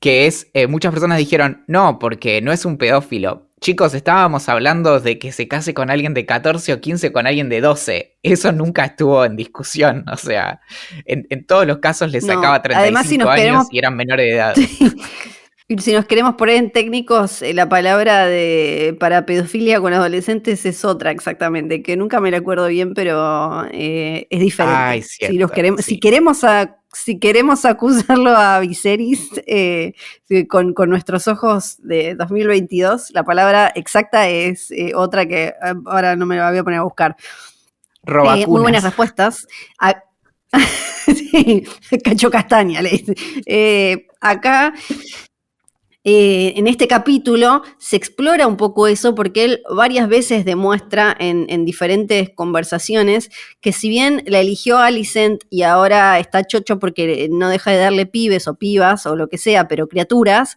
[SPEAKER 3] que es, muchas personas dijeron, no, porque no es un pedófilo. Chicos, estábamos hablando de que se case con alguien de 14 o 15 con alguien de 12. Eso nunca estuvo en discusión. O sea, en todos los casos le sacaba 35 años y eran menores de edad.
[SPEAKER 2] Si nos queremos poner en técnicos, la palabra para pedofilia con adolescentes es otra exactamente, que nunca me la acuerdo bien, pero es diferente.
[SPEAKER 3] Ay, cierto,
[SPEAKER 2] si queremos acusarlo a Viserys con nuestros ojos de 2022, la palabra exacta es otra que ahora no me la voy a poner a buscar. Muy buenas respuestas. Sí, Cacho Castaña le dice. Acá... en este capítulo se explora un poco eso porque él varias veces demuestra en diferentes conversaciones que si bien la eligió Alicent y ahora está chocho porque no deja de darle pibes o pibas o lo que sea, pero criaturas,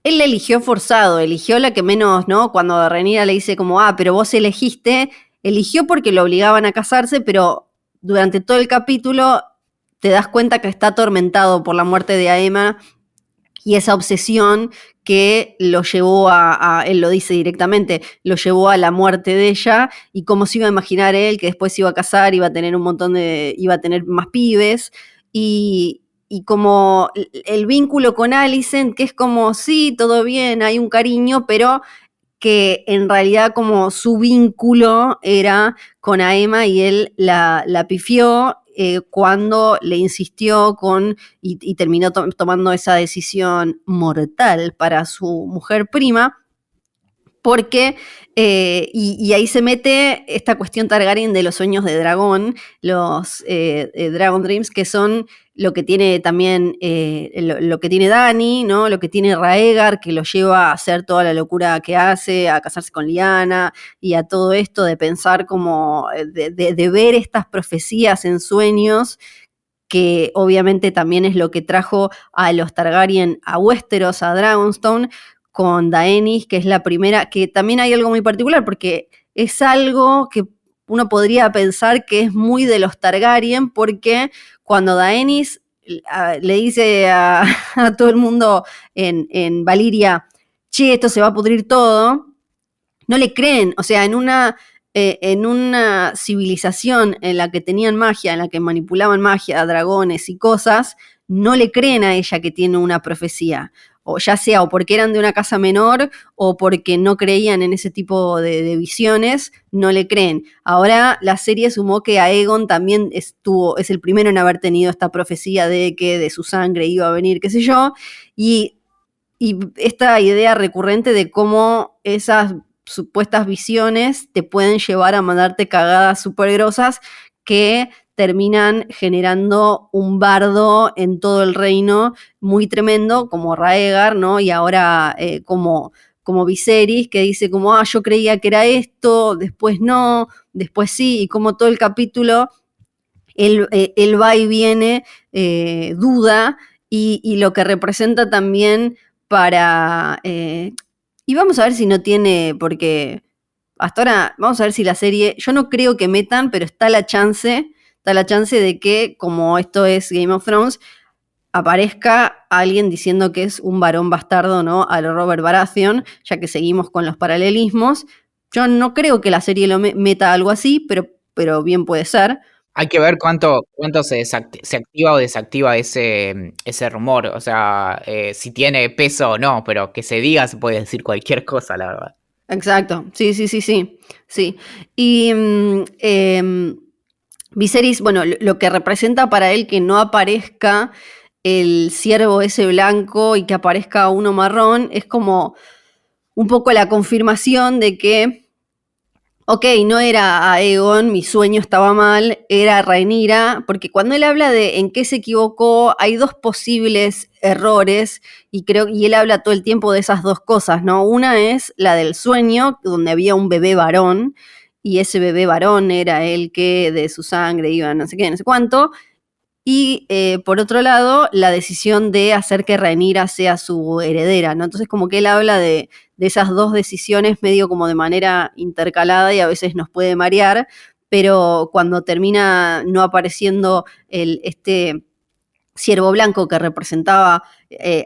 [SPEAKER 2] él la eligió forzado, eligió la que menos, ¿no? Cuando Rhaenyra le dice como, pero vos elegiste, eligió porque lo obligaban a casarse, pero durante todo el capítulo te das cuenta que está atormentado por la muerte de Aemma y esa obsesión que lo llevó él lo dice directamente, lo llevó a la muerte de ella, y cómo se iba a imaginar él que después se iba a casar, iba a tener iba a tener más pibes, y como el vínculo con Alicent, que es como, sí, todo bien, hay un cariño, pero que en realidad como su vínculo era con Aemma y él la pifió, cuando le insistió y terminó tomando esa decisión mortal para su mujer prima, porque, y ahí se mete esta cuestión Targaryen de los sueños de dragón, los Dragon Dreams, que son lo que tiene también, lo que tiene Dany, ¿no? Lo que tiene Rhaegar, que lo lleva a hacer toda la locura que hace, a casarse con Lyanna, y a todo esto de pensar como, de ver estas profecías en sueños, que obviamente también es lo que trajo a los Targaryen a Westeros, a Dragonstone, con Daenerys, que es la primera, que también hay algo muy particular, porque es algo que uno podría pensar que es muy de los Targaryen, porque cuando Daenerys le dice a todo el mundo en Valyria, che, esto se va a pudrir todo, no le creen. O sea, en una civilización en la que tenían magia, en la que manipulaban magia, dragones y cosas, no le creen a ella que tiene una profecía. O ya sea o porque eran de una casa menor o porque no creían en ese tipo de visiones, no le creen. Ahora la serie sumó que Aegon también es el primero en haber tenido esta profecía de que de su sangre iba a venir, qué sé yo, y esta idea recurrente de cómo esas supuestas visiones te pueden llevar a mandarte cagadas súper grosas que terminan generando un bardo en todo el reino muy tremendo, como Rhaegar, ¿no? Y ahora como Viserys, que dice como, yo creía que era esto, después no, después sí, y como todo el capítulo él va y viene, duda, y lo que representa también para... y vamos a ver si no tiene, porque hasta ahora vamos a ver si la serie, yo no creo que metan, pero está la chance de que, como esto es Game of Thrones, aparezca alguien diciendo que es un varón bastardo, ¿no? A lo Robert Baratheon, ya que seguimos con los paralelismos. Yo no creo que la serie lo meta algo así, pero bien puede ser.
[SPEAKER 3] Hay que ver cuánto se activa o desactiva ese rumor. O sea, si tiene peso o no, pero que se diga, se puede decir cualquier cosa, la verdad.
[SPEAKER 2] Exacto, sí. Y Viserys, bueno, lo que representa para él que no aparezca el ciervo ese blanco y que aparezca uno marrón, es como un poco la confirmación de que, ok, no era Aegon, mi sueño estaba mal, era Rhaenyra, porque cuando él habla de en qué se equivocó, hay dos posibles errores, y él habla todo el tiempo de esas dos cosas, ¿no? Una es la del sueño, donde había un bebé varón, y ese bebé varón era el que de su sangre iba no sé qué, no sé cuánto, y por otro lado, la decisión de hacer que Rhaenyra sea su heredera, ¿no? Entonces como que él habla de esas dos decisiones medio como de manera intercalada y a veces nos puede marear, pero cuando termina no apareciendo este ciervo blanco que representaba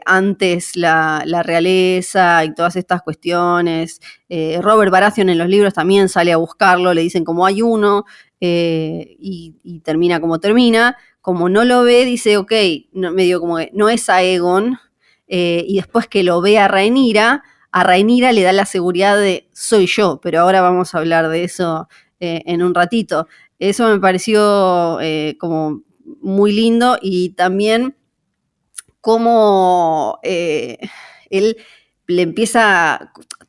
[SPEAKER 2] antes la realeza y todas estas cuestiones, Robert Baratheon en los libros también sale a buscarlo, le dicen como hay uno, y termina como termina. Como no lo ve, dice, ok, no, medio como que no es Aegon, y después que lo ve a Rhaenyra le da la seguridad de soy yo, pero ahora vamos a hablar de eso en un ratito. Eso me pareció como muy lindo, y también cómo él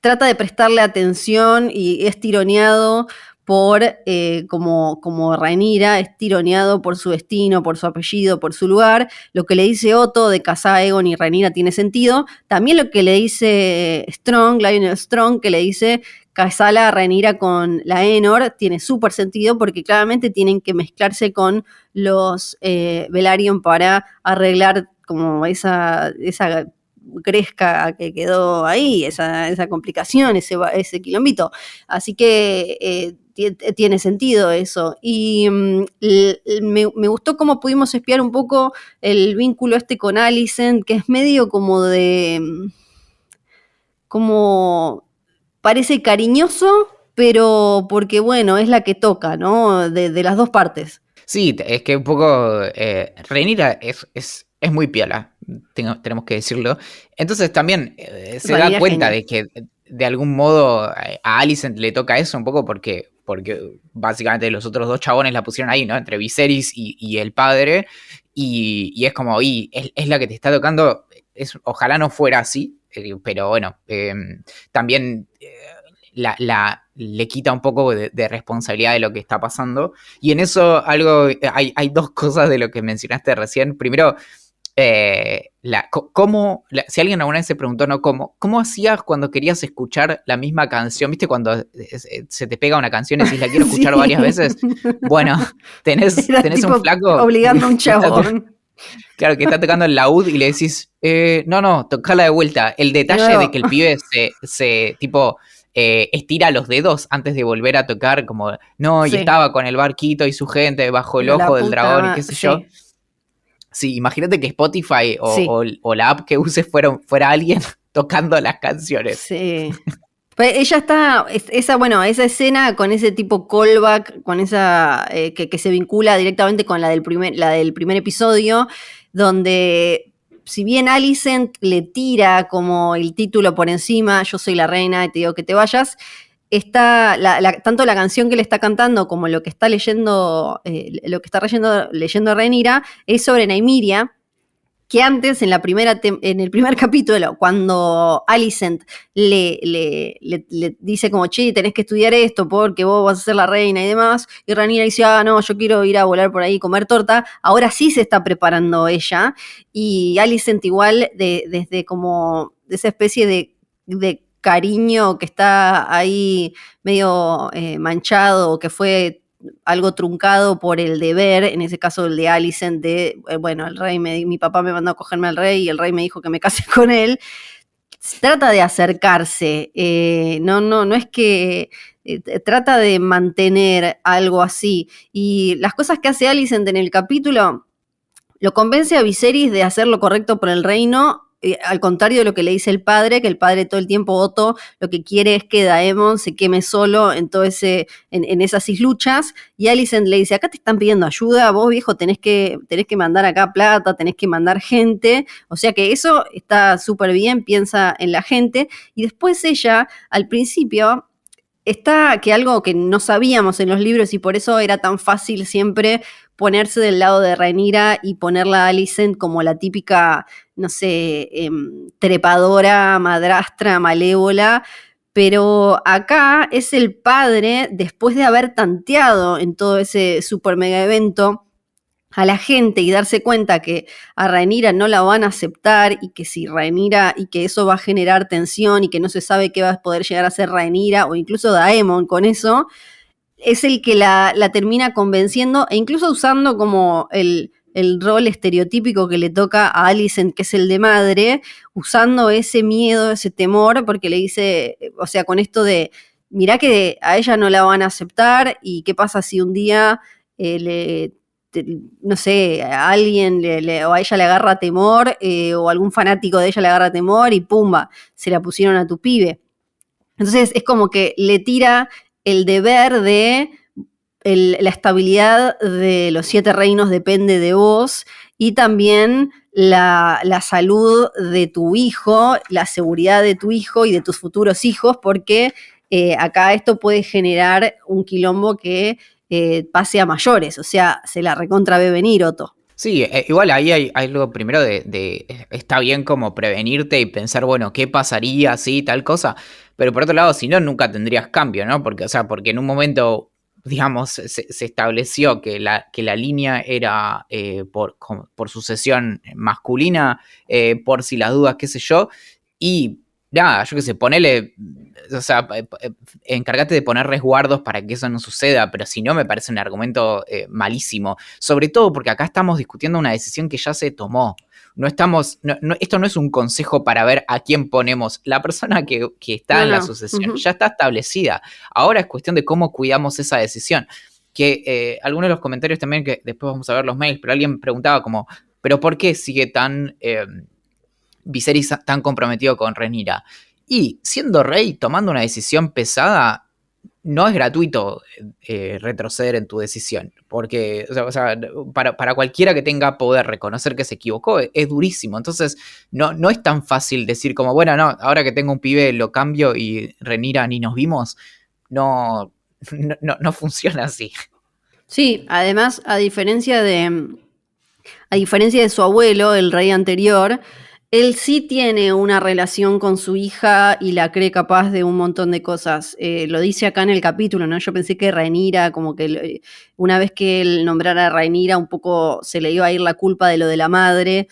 [SPEAKER 2] trata de prestarle atención y es tironeado por, como Rhaenyra, es tironeado por su destino, por su apellido, por su lugar. Lo que le dice Otto de casar a Aegon y Rhaenyra tiene sentido. También lo que le dice Lionel Strong, que le dice casar a Rhaenyra con Laenor, tiene súper sentido porque claramente tienen que mezclarse con los Velaryon para arreglar como esa gresca que quedó ahí, esa complicación, ese quilombito. Así que tiene sentido eso. Y me gustó cómo pudimos espiar un poco el vínculo con Alicent, que es medio como como parece cariñoso, pero porque bueno, es la que toca, ¿no? De las dos partes.
[SPEAKER 3] Sí, es que un poco Rhaenyra es muy piola, tenemos que decirlo. Entonces también se da cuenta de que de algún modo a Alicent le toca eso un poco porque básicamente los otros dos chabones la pusieron ahí, ¿no? Entre Viserys y el padre, y es como, es la que te está tocando, ojalá no fuera así, pero bueno, también le quita un poco de responsabilidad de lo que está pasando. Y en eso hay dos cosas de lo que mencionaste recién. Primero, si alguien alguna vez se preguntó, ¿no? ¿Cómo hacías cuando querías escuchar la misma canción? ¿Viste cuando se te pega una canción y decís, la quiero escuchar
[SPEAKER 2] Sí.
[SPEAKER 3] varias veces? Bueno, tenés un flaco
[SPEAKER 2] obligando a un chabón.
[SPEAKER 3] Claro, que está tocando el laúd y le decís, no, tocala de vuelta. El detalle de que el pibe se tipo estira los dedos antes de volver a tocar, como, no, y estaba con el barquito y su gente bajo el ojo del dragón y qué sé yo. Sí, imagínate que Spotify o la app que uses fuera alguien tocando las canciones.
[SPEAKER 2] Sí. Pues ella está, esa escena con ese tipo callback, con esa que se vincula directamente con la del primer episodio, donde si bien Alicent le tira como el título por encima, yo soy la reina y te digo que te vayas, está tanto la canción que le está cantando como lo que está leyendo, leyendo Rhaenyra es sobre Nymeria, que antes, en el primer capítulo, cuando Alicent le dice como, che, tenés que estudiar esto porque vos vas a ser la reina y demás, y Rhaenyra dice, no, yo quiero ir a volar por ahí y comer torta, ahora sí se está preparando ella, y Alicent igual, desde como, de esa especie de cariño que está ahí medio manchado, que fue algo truncado por el deber, en ese caso el de Alicent, bueno, mi papá me mandó a cogerme al rey y el rey me dijo que me case con él. Trata de acercarse, no es que trata de mantener algo así. Y las cosas que hace Alicent en el capítulo lo convence a Viserys de hacer lo correcto por el reino, al contrario de lo que le dice el padre, que el padre todo el tiempo, Otto, lo que quiere es que Daemon se queme solo en esas isluchas, y Alicent le dice, acá te están pidiendo ayuda, vos viejo tenés que mandar acá plata, tenés que mandar gente, o sea que eso está súper bien, piensa en la gente, y después ella, al principio, está que algo que no sabíamos en los libros y por eso era tan fácil siempre ponerse del lado de Rhaenyra y ponerla a Alicent como la típica, no sé, trepadora, madrastra, malévola, pero acá es el padre, después de haber tanteado en todo ese super mega evento a la gente y darse cuenta que a Rhaenyra no la van a aceptar y que si Rhaenyra, y que eso va a generar tensión y que no se sabe qué va a poder llegar a ser Rhaenyra o incluso Daemon con eso, es el que la termina convenciendo e incluso usando como el rol estereotípico que le toca a Alicent, que es el de madre, usando ese miedo, ese temor, porque le dice, o sea, con esto de, mirá que a ella no la van a aceptar y qué pasa si un día no sé, a alguien o a ella le agarra temor o algún fanático de ella le agarra temor y pumba, se la pusieron a tu pibe. Entonces es como que le tira el deber de la estabilidad de los 7 reinos depende de vos y también la salud de tu hijo, la seguridad de tu hijo y de tus futuros hijos, porque acá esto puede generar un quilombo que pase a mayores, o sea, se la recontra ve venir, Otto.
[SPEAKER 3] Sí, igual ahí hay algo primero está bien como prevenirte y pensar, bueno, ¿qué pasaría si tal cosa? Pero por otro lado, si no, nunca tendrías cambio, ¿no? Porque, o sea, porque en un momento, digamos, se estableció que la línea era por sucesión masculina, por si las dudas, qué sé yo, y nada, yo qué sé, ponele, o sea, encárgate de poner resguardos para que eso no suceda, pero si no, me parece un argumento malísimo. Sobre todo porque acá estamos discutiendo una decisión que ya se tomó. Esto no es un consejo para ver a quién ponemos. La persona que está en la sucesión ya está establecida. Ahora es cuestión de cómo cuidamos esa decisión. Que algunos de los comentarios también, que después vamos a ver los mails, pero alguien preguntaba como, ¿pero por qué sigue Viserys tan comprometido con Rhaenyra? Y siendo rey, tomando una decisión pesada, no es gratuito retroceder en tu decisión, porque o sea, para cualquiera que tenga poder reconocer que se equivocó es durísimo. Entonces no es tan fácil decir como, bueno, no, ahora que tengo un pibe lo cambio y Rhaenyra ni nos vimos. No funciona así.
[SPEAKER 2] Sí, además, a diferencia de su abuelo, el rey anterior, él sí tiene una relación con su hija y la cree capaz de un montón de cosas. Lo dice acá en el capítulo, ¿no? Yo pensé que Rhaenyra, como que una vez que él nombrara a Rhaenyra, un poco se le iba a ir la culpa de lo de la madre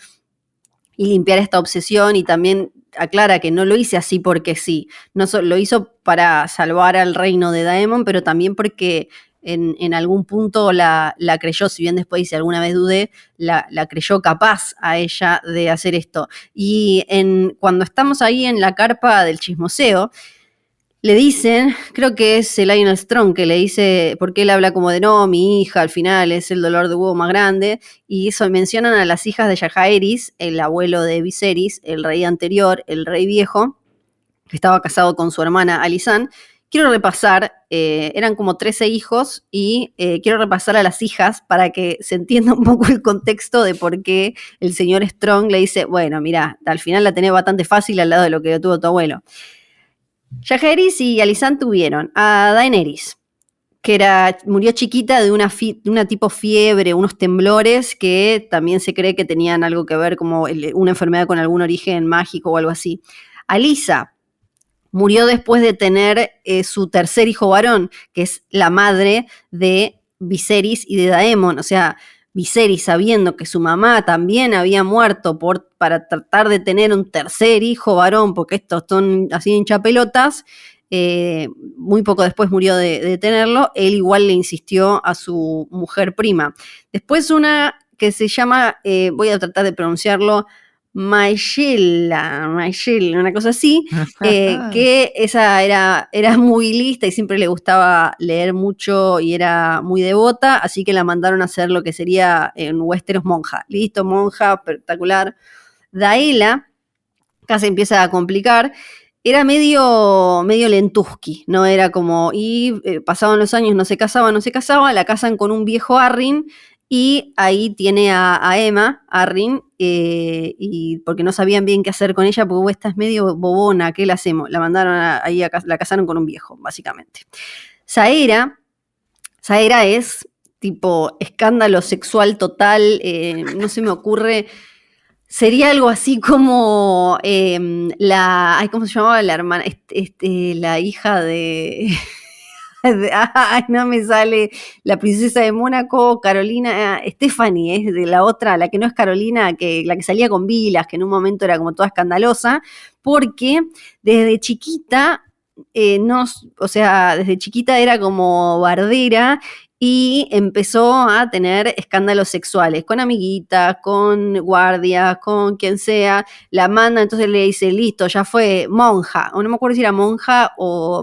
[SPEAKER 2] y limpiar esta obsesión, y también aclara que no lo hice así porque sí. No lo hizo para salvar al reino de Daemon, pero también porque en algún punto la creyó, si bien después dice alguna vez dudé, la creyó capaz a ella de hacer esto. Y cuando estamos ahí en la carpa del chismoseo, le dicen, creo que es Lionel Strong que le dice, porque él habla como de no, mi hija al final es el dolor de huevo más grande, y eso mencionan a las hijas de Jaehaerys, el abuelo de Viserys, el rey anterior, el rey viejo, que estaba casado con su hermana Alysanne. Quiero repasar, eran como 13 hijos y quiero repasar a las hijas para que se entienda un poco el contexto de por qué el señor Strong le dice, bueno, mira, al final la tenés bastante fácil al lado de lo que tuvo tu abuelo. Jaehaerys y Alysanne tuvieron a Daenerys, que murió chiquita de una tipo fiebre, unos temblores que también se cree que tenían algo que ver como una enfermedad con algún origen mágico o algo así. Alysa murió después de tener su tercer hijo varón, que es la madre de Viserys y de Daemon. O sea, Viserys, sabiendo que su mamá también había muerto para tratar de tener un tercer hijo varón, porque estos son así hinchapelotas, muy poco después murió de tenerlo, él igual le insistió a su mujer prima. Después una que se llama, voy a tratar de pronunciarlo, Maishela, una cosa así, que esa era muy lista y siempre le gustaba leer mucho y era muy devota, así que la mandaron a hacer lo que sería en Westeros monja. Listo, monja, espectacular. Daela, acá se empieza a complicar, era medio lentusqui, ¿no? Era como, pasaban los años, no se casaba, la casan con un viejo Arryn, Y ahí tiene a Emma, Arryn, y porque no sabían bien qué hacer con ella, porque esta es medio bobona, ¿qué le hacemos? La mandaron ahí, la casaron con un viejo, básicamente. Saera es tipo escándalo sexual total, no se me ocurre, sería algo así como ¿cómo se llamaba la hermana? La hija de... Ay, no me sale la princesa de Mónaco, Carolina, Stephanie, es de la otra, la que no es Carolina, la que salía con Vilas, que en un momento era como toda escandalosa, porque desde chiquita, desde chiquita era como bardera y empezó a tener escándalos sexuales con amiguitas, con guardias, con quien sea, la manda, entonces le dice, listo, ya fue monja, o no me acuerdo si era monja o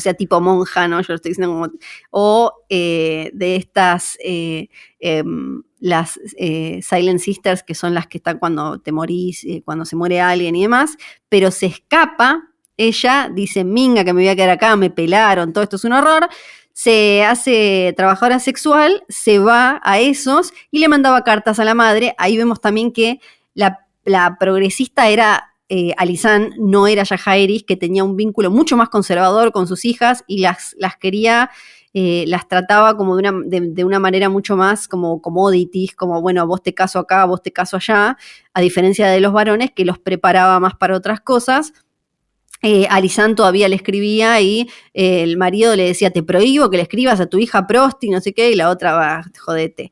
[SPEAKER 2] sea, tipo monja, ¿no? Yo lo estoy diciendo como... O de estas, las Silent Sisters, que son las que están cuando te morís, cuando se muere alguien y demás, pero se escapa, ella dice, minga, que me voy a quedar acá, me pelaron, todo esto es un horror, se hace trabajadora sexual, se va a esos y le mandaba cartas a la madre. Ahí vemos también que la progresista era... Alysanne, no era Jaehaerys, que tenía un vínculo mucho más conservador con sus hijas y las quería, las trataba como de una manera mucho más como commodities, como bueno, vos te caso acá, vos te caso allá, a diferencia de los varones que los preparaba más para otras cosas. Alysanne todavía le escribía y el marido le decía, te prohíbo que le escribas a tu hija Prosti, no sé qué, y la otra va, jodete.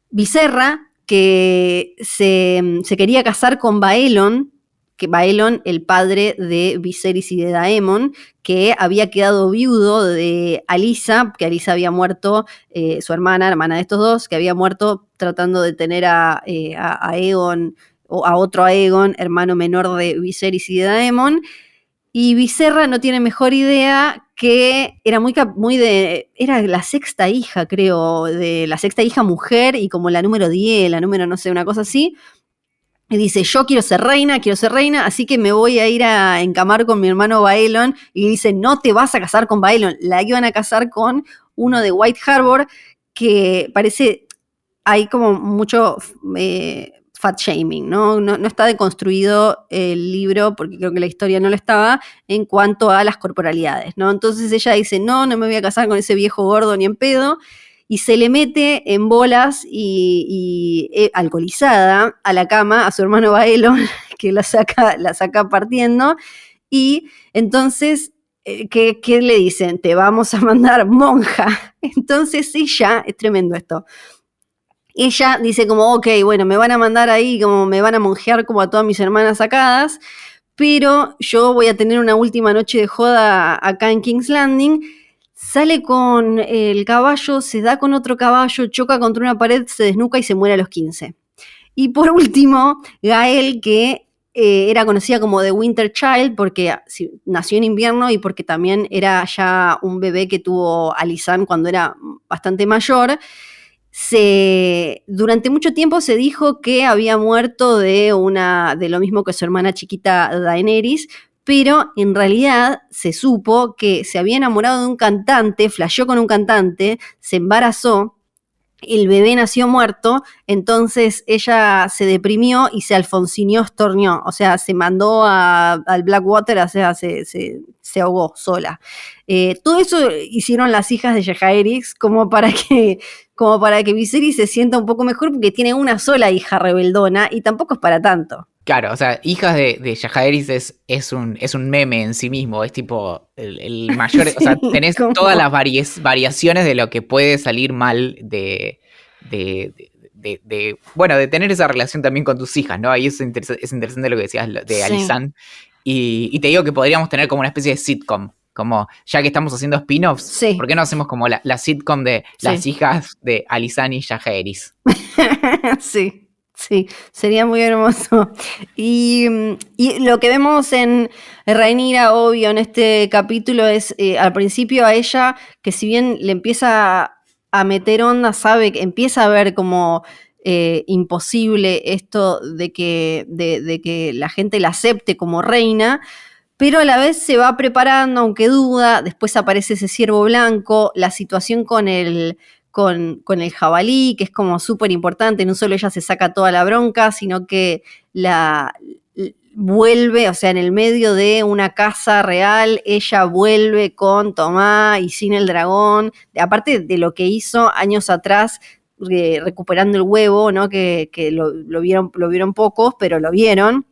[SPEAKER 2] Viserra, que se quería casar con Baelon, que Baelon, el padre de Viserys y de Daemon, que había quedado viudo de Alysa, que Alysa había muerto, su hermana de estos dos, que había muerto tratando de tener a Aegon, o a otro Aegon, hermano menor de Viserys y de Daemon. Y Viserra no tiene mejor idea que era era la sexta hija, creo, de la sexta hija mujer y como la número 10, la número no sé, una cosa así. Y dice, yo quiero ser reina, así que me voy a ir a encamar con mi hermano Baelon. Y dice, no te vas a casar con Baelon. La iban a casar con uno de White Harbor, que parece, hay como mucho fat shaming, ¿no? No está deconstruido el libro, porque creo que la historia no lo estaba, en cuanto a las corporalidades, ¿no? Entonces ella dice, no me voy a casar con ese viejo gordo ni en pedo. Y se le mete en bolas y alcoholizada a la cama a su hermano Baelon, que la saca partiendo. Y entonces, ¿qué le dicen? Te vamos a mandar monja. Entonces ella, es tremendo esto, ella dice como, ok, bueno, me van a mandar ahí, como me van a monjear como a todas mis hermanas sacadas, pero yo voy a tener una última noche de joda acá en King's Landing. Sale con el caballo, se da con otro caballo, choca contra una pared, se desnuca y se muere a los 15. Y por último, Gael, que era conocida como The Winter Child, porque nació en invierno y porque también era ya un bebé que tuvo Alysanne cuando era bastante mayor. Durante mucho tiempo se dijo que había muerto de lo mismo que su hermana chiquita Daenerys, pero en realidad se supo que se había enamorado de un cantante, flasheó con un cantante, se embarazó, el bebé nació muerto, entonces ella se deprimió y se alfonsineó, estornió, o sea, se mandó al Blackwater, o sea, se ahogó sola. Todo eso hicieron las hijas de Jaehaerys como para que Viserys se sienta un poco mejor, porque tiene una sola hija rebeldona y tampoco es para tanto.
[SPEAKER 3] Claro, o sea, hijas de Jaehaerys es un meme en sí mismo, es tipo el mayor, sí, o sea, tenés ¿cómo? Todas las variaciones de lo que puede salir mal de tener esa relación también con tus hijas, ¿no? Ahí es interesante lo que decías de Alysanne, sí. Y te digo que podríamos tener como una especie de sitcom, como ya que estamos haciendo spin-offs, sí. ¿Por qué no hacemos como la sitcom de las hijas de Alysanne y Jaehaerys?
[SPEAKER 2] Sí. Sí, sería muy hermoso. Y lo que vemos en Rhaenyra, obvio, en este capítulo es al principio a ella, que si bien le empieza a meter onda, sabe que empieza a ver como imposible esto de que la gente la acepte como reina, pero a la vez se va preparando, aunque duda. Después aparece ese ciervo blanco, la situación con el con el jabalí, que es como súper importante. No solo ella se saca toda la bronca, sino que vuelve, o sea, en el medio de una caza real, ella vuelve con Tomás y sin el dragón, aparte de lo que hizo años atrás, recuperando el huevo, ¿no? Que lo vieron pocos, pero lo vieron.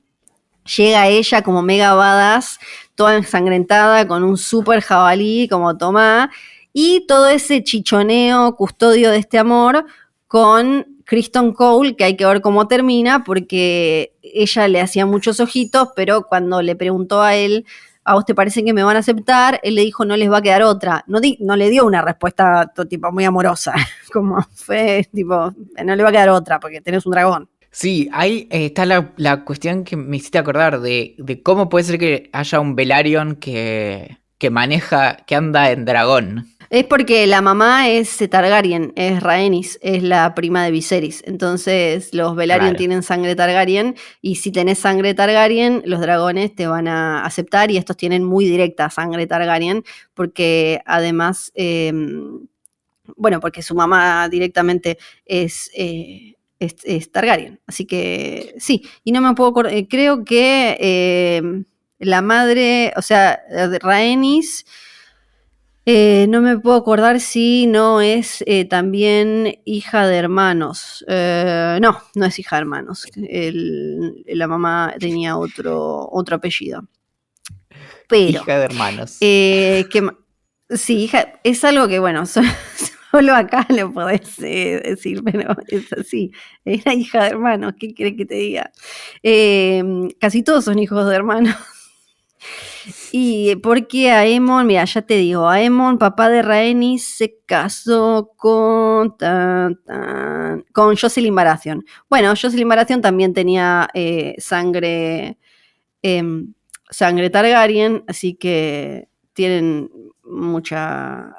[SPEAKER 2] Llega ella como mega badass, toda ensangrentada, con un super jabalí como Tomás, y todo ese chichoneo, custodio de este amor, con Criston Cole, que hay que ver cómo termina, porque ella le hacía muchos ojitos, pero cuando le preguntó a él, ¿a vos te parece que me van a aceptar? Él le dijo, no les va a quedar otra. No le dio una respuesta tipo muy amorosa, como fue tipo, no le va a quedar otra, porque tenés un dragón.
[SPEAKER 3] Sí, ahí está la cuestión que me hiciste acordar de cómo puede ser que haya un Velaryon que anda en dragón.
[SPEAKER 2] Es porque la mamá es Targaryen, es Rhaenys, es la prima de Viserys. Entonces los Velaryon tienen sangre Targaryen, y si tenés sangre Targaryen, los dragones te van a aceptar, y estos tienen muy directa sangre Targaryen, porque además, porque su mamá directamente es Targaryen. Así que sí, y no me puedo acordar, creo que la madre, o sea, Rhaenys... no me puedo acordar si no es también hija de hermanos. No es hija de hermanos. La mamá tenía otro apellido. Pero,
[SPEAKER 3] hija de hermanos.
[SPEAKER 2] Sí, hija, es algo que, bueno, solo acá lo podés decir, pero es así. Era hija de hermanos, ¿qué querés que te diga? Casi todos son hijos de hermanos. Y porque Aemon, mira, ya te digo, Aemon, papá de Rhaenys, se casó con Jocelyn Baratheon. Bueno, Jocelyn Baratheon también tenía sangre Targaryen, así que tienen mucha,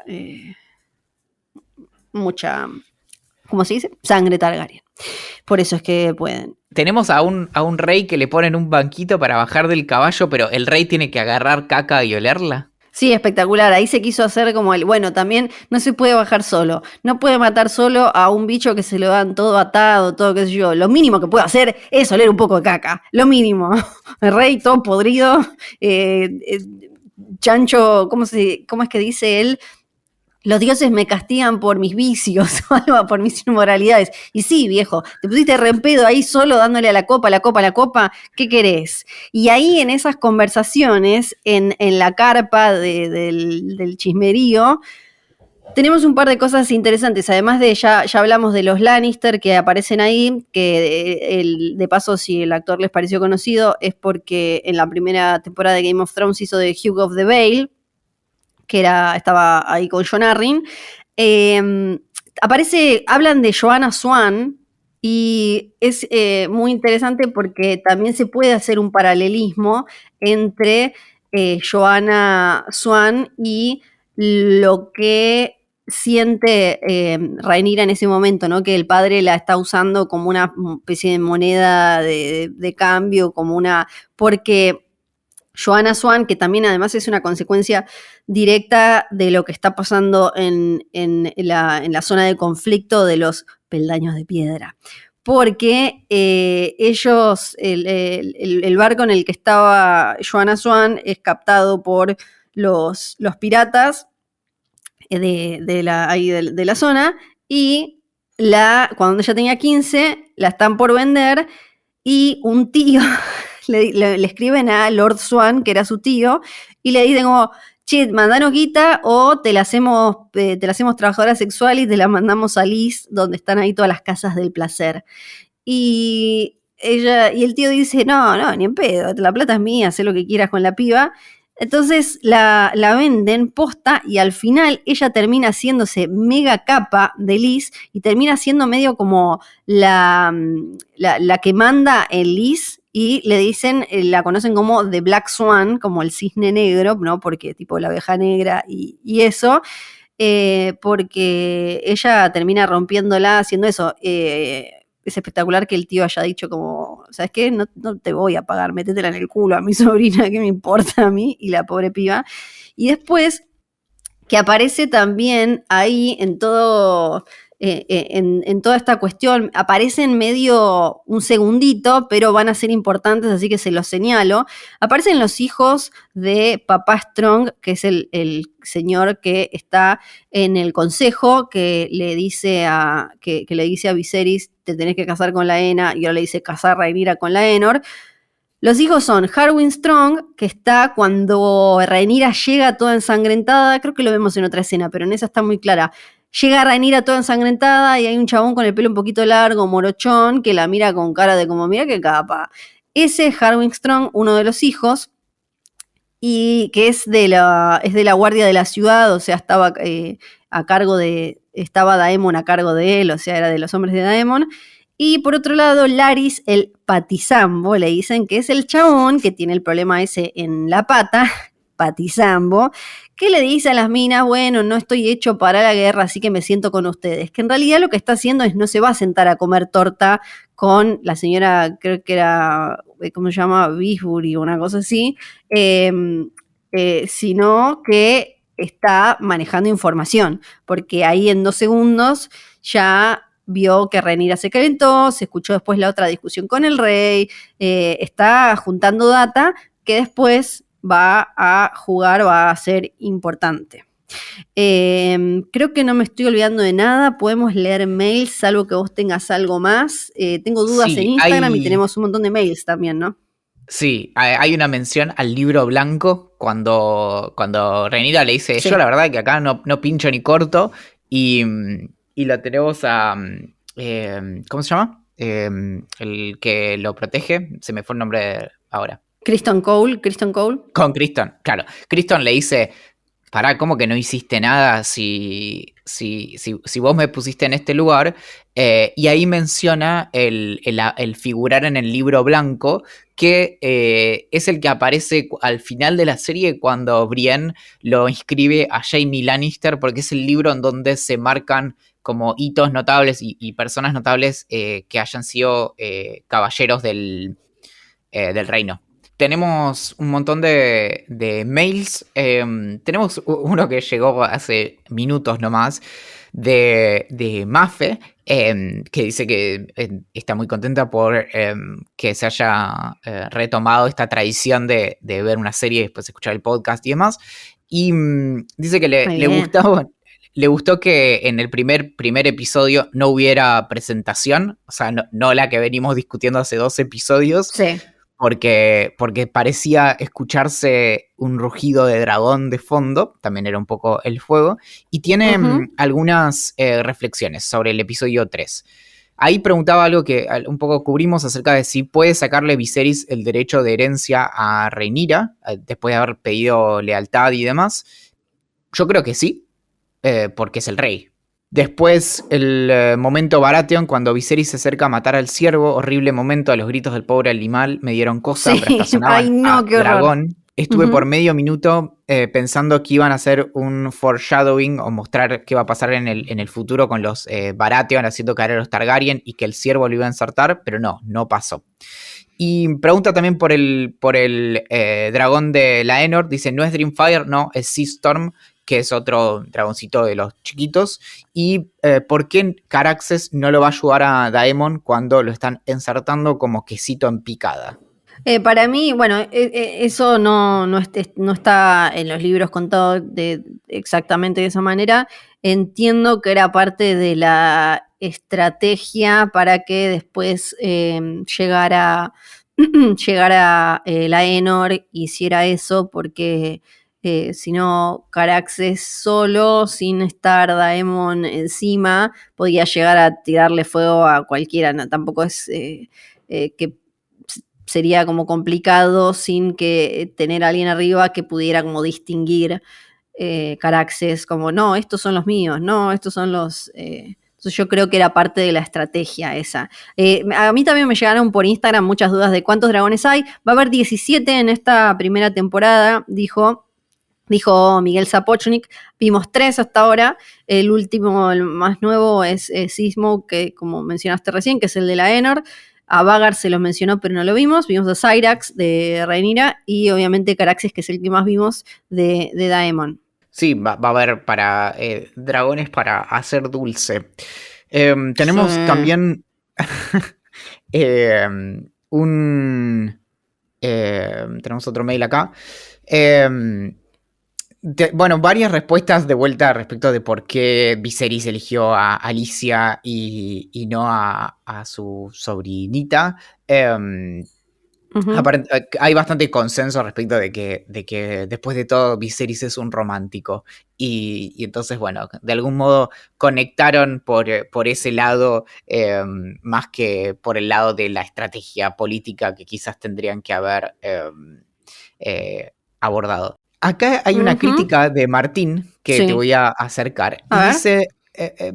[SPEAKER 2] ¿cómo se dice? Sangre Targaryen. Por eso es que pueden.
[SPEAKER 3] Tenemos a un rey que le ponen un banquito para bajar del caballo, pero el rey tiene que agarrar caca y olerla.
[SPEAKER 2] Sí, espectacular. Ahí se quiso hacer como bueno, también no se puede bajar solo. No puede matar solo a un bicho que se lo dan todo atado, todo qué sé yo. Lo mínimo que puede hacer es oler un poco de caca. Lo mínimo. El rey todo podrido. Chancho, ¿cómo es que dice él? Los dioses me castigan por mis vicios, por mis inmoralidades. Y sí, viejo, te pusiste re en pedo ahí solo dándole a la copa, ¿qué querés? Y ahí en esas conversaciones, en la carpa del chismerío, tenemos un par de cosas interesantes. Además de, ya hablamos de los Lannister que aparecen ahí, que de paso, si el actor les pareció conocido, es porque en la primera temporada de Game of Thrones hizo de Hugh of the Vale, que estaba ahí con Jon Arryn. Hablan de Joanna Swan, y es muy interesante porque también se puede hacer un paralelismo entre Joanna Swan y lo que siente Rhaenyra en ese momento, ¿no? Que el padre la está usando como una especie de moneda de cambio, porque Joanna Swan, que también además es una consecuencia directa de lo que está pasando en la zona de conflicto de los peldaños de piedra. Porque ellos, el barco en el que estaba Joanna Swan es captado por los piratas de la zona, y cuando ella tenía 15, la están por vender, y un tío le escriben a Lord Swan, que era su tío, y le dicen como, che, mandanos guita o te la hacemos trabajadora sexual y te la mandamos a Liz, donde están ahí todas las casas del placer. Y el tío dice, no, ni en pedo, la plata es mía, haz lo que quieras con la piba. Entonces la venden posta, y al final ella termina haciéndose mega capa de Liz, y termina siendo medio como la que manda en Liz, y le dicen, la conocen como The Black Swan, como el cisne negro, ¿no? Porque tipo la abeja negra y eso, porque ella termina rompiéndola haciendo eso. Es espectacular que el tío haya dicho como, ¿sabes qué? No te voy a pagar, métetela en el culo a mi sobrina, ¿qué me importa a mí? Y la pobre piba. Y después que aparece también ahí en todo, en toda esta cuestión. Aparecen medio un segundito, pero van a ser importantes, así que se los señalo. Aparecen los hijos de Papá Strong, que es el señor que está en el consejo, que le dice a Viserys, te tenés que casar con Laena, y ahora le dice casar a Rhaenyra con Laenor. Los hijos son Harwin Strong, que está cuando Rhaenyra llega toda ensangrentada, creo que lo vemos en otra escena, pero en esa está muy clara. Llega Rhaenyra toda ensangrentada y hay un chabón con el pelo un poquito largo, morochón, que la mira con cara de como, mira qué capa. Ese es Harwin Strong, uno de los hijos, y que es de la guardia de la ciudad, o sea, estaba Daemon a cargo de él, o sea, era de los hombres de Daemon. Y por otro lado, Larys, el patizambo, le dicen que es el chabón que tiene el problema ese en la pata, patizambo, que le dice a las minas, bueno, no estoy hecho para la guerra, así que me siento con ustedes. Que en realidad lo que está haciendo es no se va a sentar a comer torta con la señora, creo que era, ¿cómo se llama? Bisbury o una cosa así, sino que está manejando información, porque ahí en 2 segundos ya vio que Rhaenyra se calentó, se escuchó después la otra discusión con el rey, está juntando data que después va a jugar, va a ser importante. Creo que no me estoy olvidando de nada, podemos leer mails, salvo que vos tengas algo más. Tengo dudas en Instagram y tenemos un montón de mails también, ¿no?
[SPEAKER 3] Sí, hay una mención al libro blanco cuando Rhaenyra le dice, yo la verdad que acá no pincho ni corto, y lo tenemos a... ¿cómo se llama? El que lo protege, se me fue el nombre ahora.
[SPEAKER 2] Criston Cole.
[SPEAKER 3] Con Criston, claro. Criston le dice, pará, ¿cómo que no hiciste nada si vos me pusiste en este lugar? Y ahí menciona el figurar en el libro blanco, que es el que aparece al final de la serie cuando Brienne lo inscribe a Jaime Lannister, porque es el libro en donde se marcan como hitos notables y personas notables que hayan sido caballeros del reino. Tenemos un montón de mails. Tenemos uno que llegó hace minutos nomás de Mafe, que dice que está muy contenta por que se haya retomado esta tradición de ver una serie y después escuchar el podcast y demás. Y dice que le gustó que en el primer episodio no hubiera presentación, o sea, no la que venimos discutiendo hace 2 episodios.
[SPEAKER 2] Sí.
[SPEAKER 3] Porque parecía escucharse un rugido de dragón de fondo, también era un poco el fuego, y tiene algunas reflexiones sobre el episodio 3. Ahí preguntaba algo que un poco cubrimos acerca de si puede sacarle Viserys el derecho de herencia a Rhaenyra, después de haber pedido lealtad y demás. Yo creo que sí, porque es el rey. Después el momento Baratheon, cuando Viserys se acerca a matar al ciervo, horrible momento, a los gritos del pobre animal me dieron cosa, pero hasta sonaban a dragón. Estuve por medio minuto pensando que iban a hacer un foreshadowing o mostrar qué va a pasar en el futuro con los Baratheon haciendo caer a los Targaryen y que el ciervo lo iba a ensartar, pero no pasó. Y pregunta también por el dragón de Laenor, dice, no es Dreamfire, no, es Sea Storm, que es otro dragoncito de los chiquitos, y por qué Caraxes no lo va a ayudar a Daemon cuando lo están ensartando como quesito en picada.
[SPEAKER 2] Para mí, bueno, eso no está en los libros contado exactamente de esa manera. Entiendo que era parte de la estrategia para que después llegara Laenor, hiciera eso, porque si no, Caraxes solo, sin estar Daemon encima, podía llegar a tirarle fuego a cualquiera. No, tampoco es que sería como complicado sin que tener a alguien arriba que pudiera como distinguir Caraxes, como no, estos son los míos, no, estos son los... Entonces yo creo que era parte de la estrategia esa. A mí también me llegaron por Instagram muchas dudas de cuántos dragones hay. Va a haber 17 en esta primera temporada, dijo Miguel Sapochnik. Vimos 3 hasta ahora. El último, el más nuevo, es Sismo, que como mencionaste recién, que es el de Laenor. A Vagar se lo mencionó, pero no lo vimos. Vimos a Syrax de Rhaenyra y obviamente Caraxes, que es el que más vimos de Daemon.
[SPEAKER 3] Sí, va a haber para dragones para hacer dulce. Tenemos
[SPEAKER 2] Sí.
[SPEAKER 3] también un... tenemos otro mail acá. Bueno, varias respuestas de vuelta respecto de por qué Viserys eligió a Alicia y no a su sobrinita.
[SPEAKER 2] Ujú.
[SPEAKER 3] Hay bastante consenso respecto de que después de todo Viserys es un romántico y entonces, bueno, de algún modo conectaron por ese lado más que por el lado de la estrategia política que quizás tendrían que haber abordado. Acá hay una
[SPEAKER 2] Ujú.
[SPEAKER 3] crítica de Martín que te
[SPEAKER 2] Sí.
[SPEAKER 3] voy a acercar
[SPEAKER 2] A
[SPEAKER 3] y
[SPEAKER 2] ver.
[SPEAKER 3] dice,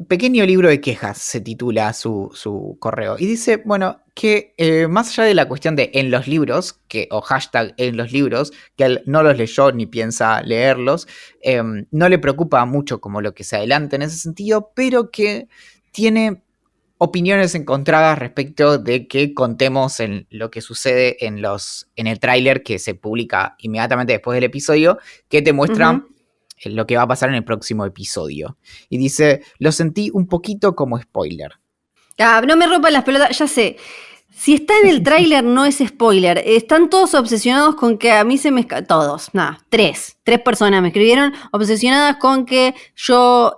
[SPEAKER 3] pequeño libro de quejas se titula su correo, y dice, bueno, que más allá de la cuestión de en los libros, o hashtag en los libros, que él no los leyó ni piensa leerlos, no le preocupa mucho como lo que se adelanta en ese sentido, pero que tiene opiniones encontradas respecto de que contemos en lo que sucede en el tráiler que se publica inmediatamente después del episodio, que te muestra
[SPEAKER 2] Ujú.
[SPEAKER 3] lo que va a pasar en el próximo episodio. Y dice, lo sentí un poquito como spoiler.
[SPEAKER 2] Ah, no me rompan las pelotas, ya sé. Si está en el tráiler no es spoiler. Están todos obsesionados con que a mí se me... Todos, nada, tres personas me escribieron obsesionadas con que yo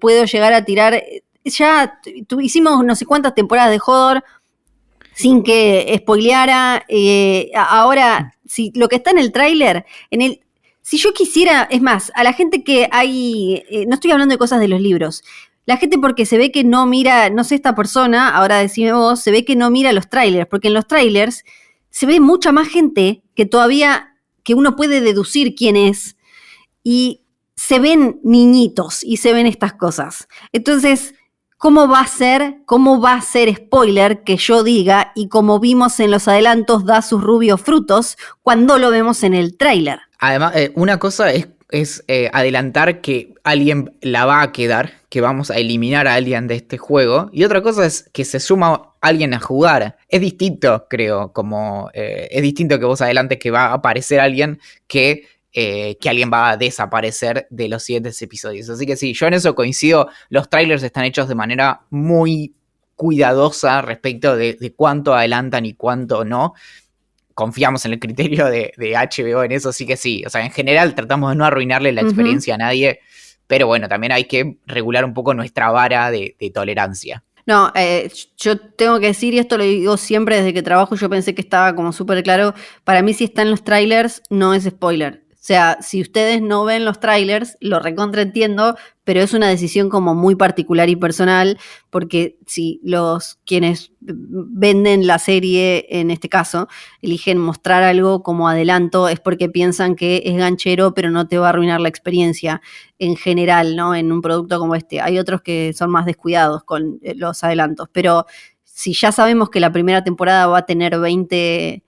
[SPEAKER 2] puedo llegar a tirar... Ya hicimos no sé cuántas temporadas de Hodor sin que spoileara. Ahora, si lo que está en el tráiler, si yo quisiera, es más, a la gente que hay, no estoy hablando de cosas de los libros, la gente porque se ve que no mira, no sé esta persona, ahora decime vos, se ve que no mira los trailers, porque en los trailers se ve mucha más gente que todavía, que uno puede deducir quién es, y se ven niñitos y se ven estas cosas. Entonces, ¿cómo va a ser spoiler que yo diga y como vimos en los adelantos da sus rubios frutos cuando lo vemos en el tráiler?
[SPEAKER 3] Además, una cosa es adelantar que alguien la va a quedar, que vamos a eliminar a alguien de este juego, y otra cosa es que se suma alguien a jugar. Es distinto, creo, es distinto que vos adelantes que va a aparecer alguien que alguien va a desaparecer de los siguientes episodios. Así que sí, yo en eso coincido. Los trailers están hechos de manera muy cuidadosa respecto de cuánto adelantan y cuánto no. Confiamos en el criterio de HBO en eso, sí que sí. O sea, en general tratamos de no arruinarle la experiencia a nadie, pero bueno, también hay que regular un poco nuestra vara de tolerancia.
[SPEAKER 2] No, yo tengo que decir, y esto lo digo siempre desde que trabajo, yo pensé que estaba como súper claro, para mí si está en los trailers no es spoiler. O sea, si ustedes no ven los trailers, lo recontraentiendo, pero es una decisión como muy particular y personal, porque si quienes venden la serie, en este caso, eligen mostrar algo como adelanto, es porque piensan que es ganchero, pero no te va a arruinar la experiencia en general, ¿no? En un producto como este. Hay otros que son más descuidados con los adelantos, pero si ya sabemos que la primera temporada va a tener 20...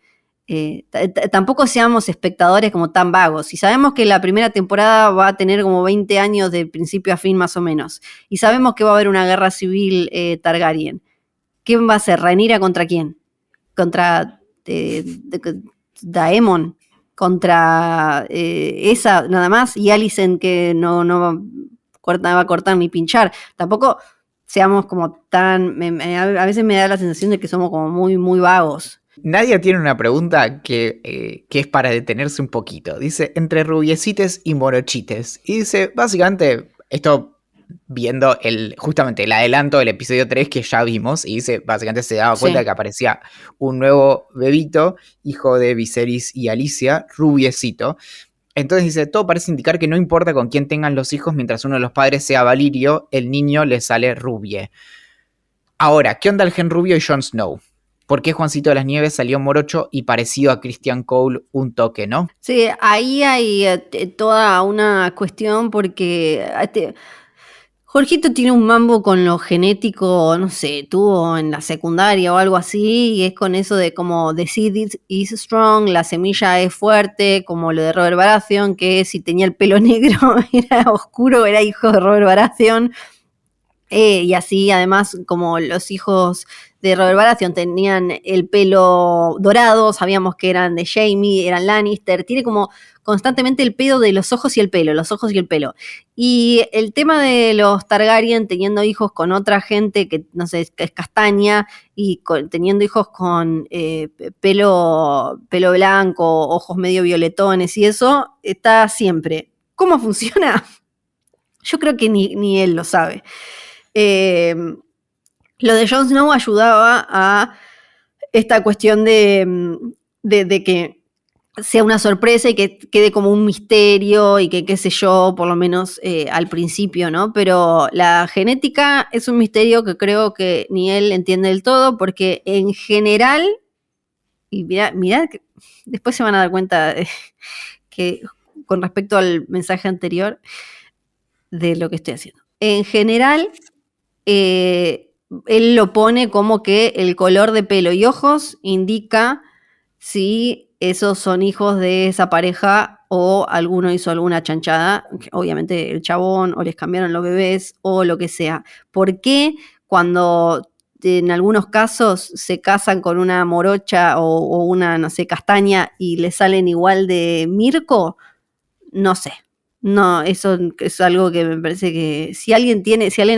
[SPEAKER 2] tampoco seamos espectadores como tan vagos. Si sabemos que la primera temporada va a tener como 20 años de principio a fin más o menos, y sabemos que va a haber una guerra civil Targaryen, ¿quién va a ser? ¿Rhaenyra contra quién? ¿Contra Daemon? ¿Contra esa nada más? Y Alicent que no va a cortar ni pinchar. Tampoco seamos como tan... a veces me da la sensación de que somos como muy, muy vagos.
[SPEAKER 3] Nadia tiene una pregunta que es para detenerse un poquito. Dice, entre rubiecites y morochites. Y dice, básicamente, esto viendo justamente el adelanto del episodio 3 que ya vimos, y dice, básicamente se daba cuenta
[SPEAKER 2] Sí.
[SPEAKER 3] que aparecía un nuevo bebito, hijo de Viserys y Alicia, rubiecito. Entonces dice, todo parece indicar que no importa con quién tengan los hijos, mientras uno de los padres sea Valirio, el niño le sale rubie. Ahora, ¿qué onda el gen rubio y Jon Snow? ¿Por qué Juancito de las Nieves salió morocho y parecido a Christian Cole un toque, no?
[SPEAKER 2] Sí, ahí hay toda una cuestión porque Jorgito tiene un mambo con lo genético, no sé, tuvo en la secundaria o algo así, y es con eso de como the seed is strong, la semilla es fuerte, como lo de Robert Baratheon, que si tenía el pelo negro era oscuro, era hijo de Robert Baratheon. Y así, además, como los hijos de Robert Baratheon tenían el pelo dorado, sabíamos que eran de Jaime, eran Lannister, tiene como constantemente el pedo de los ojos y el pelo, los ojos y el pelo. Y el tema de los Targaryen teniendo hijos con otra gente que, no sé, es castaña, y teniendo hijos con pelo blanco, ojos medio violetones y eso, está siempre. ¿Cómo funciona? Yo creo que ni él lo sabe. Lo de Jon Snow ayudaba a esta cuestión de que sea una sorpresa y que quede como un misterio y que qué sé yo, por lo menos al principio, ¿no? Pero la genética es un misterio que creo que ni él entiende del todo, porque en general, y mirá, después se van a dar cuenta que con respecto al mensaje anterior de lo que estoy haciendo. En general, él lo pone como que el color de pelo y ojos indica si esos son hijos de esa pareja o alguno hizo alguna chanchada, obviamente el chabón, o les cambiaron los bebés o lo que sea. ¿Por qué cuando en algunos casos se casan con una morocha o una, no sé, castaña y le salen igual de Mirko? No sé. No, eso es algo que me parece que si alguien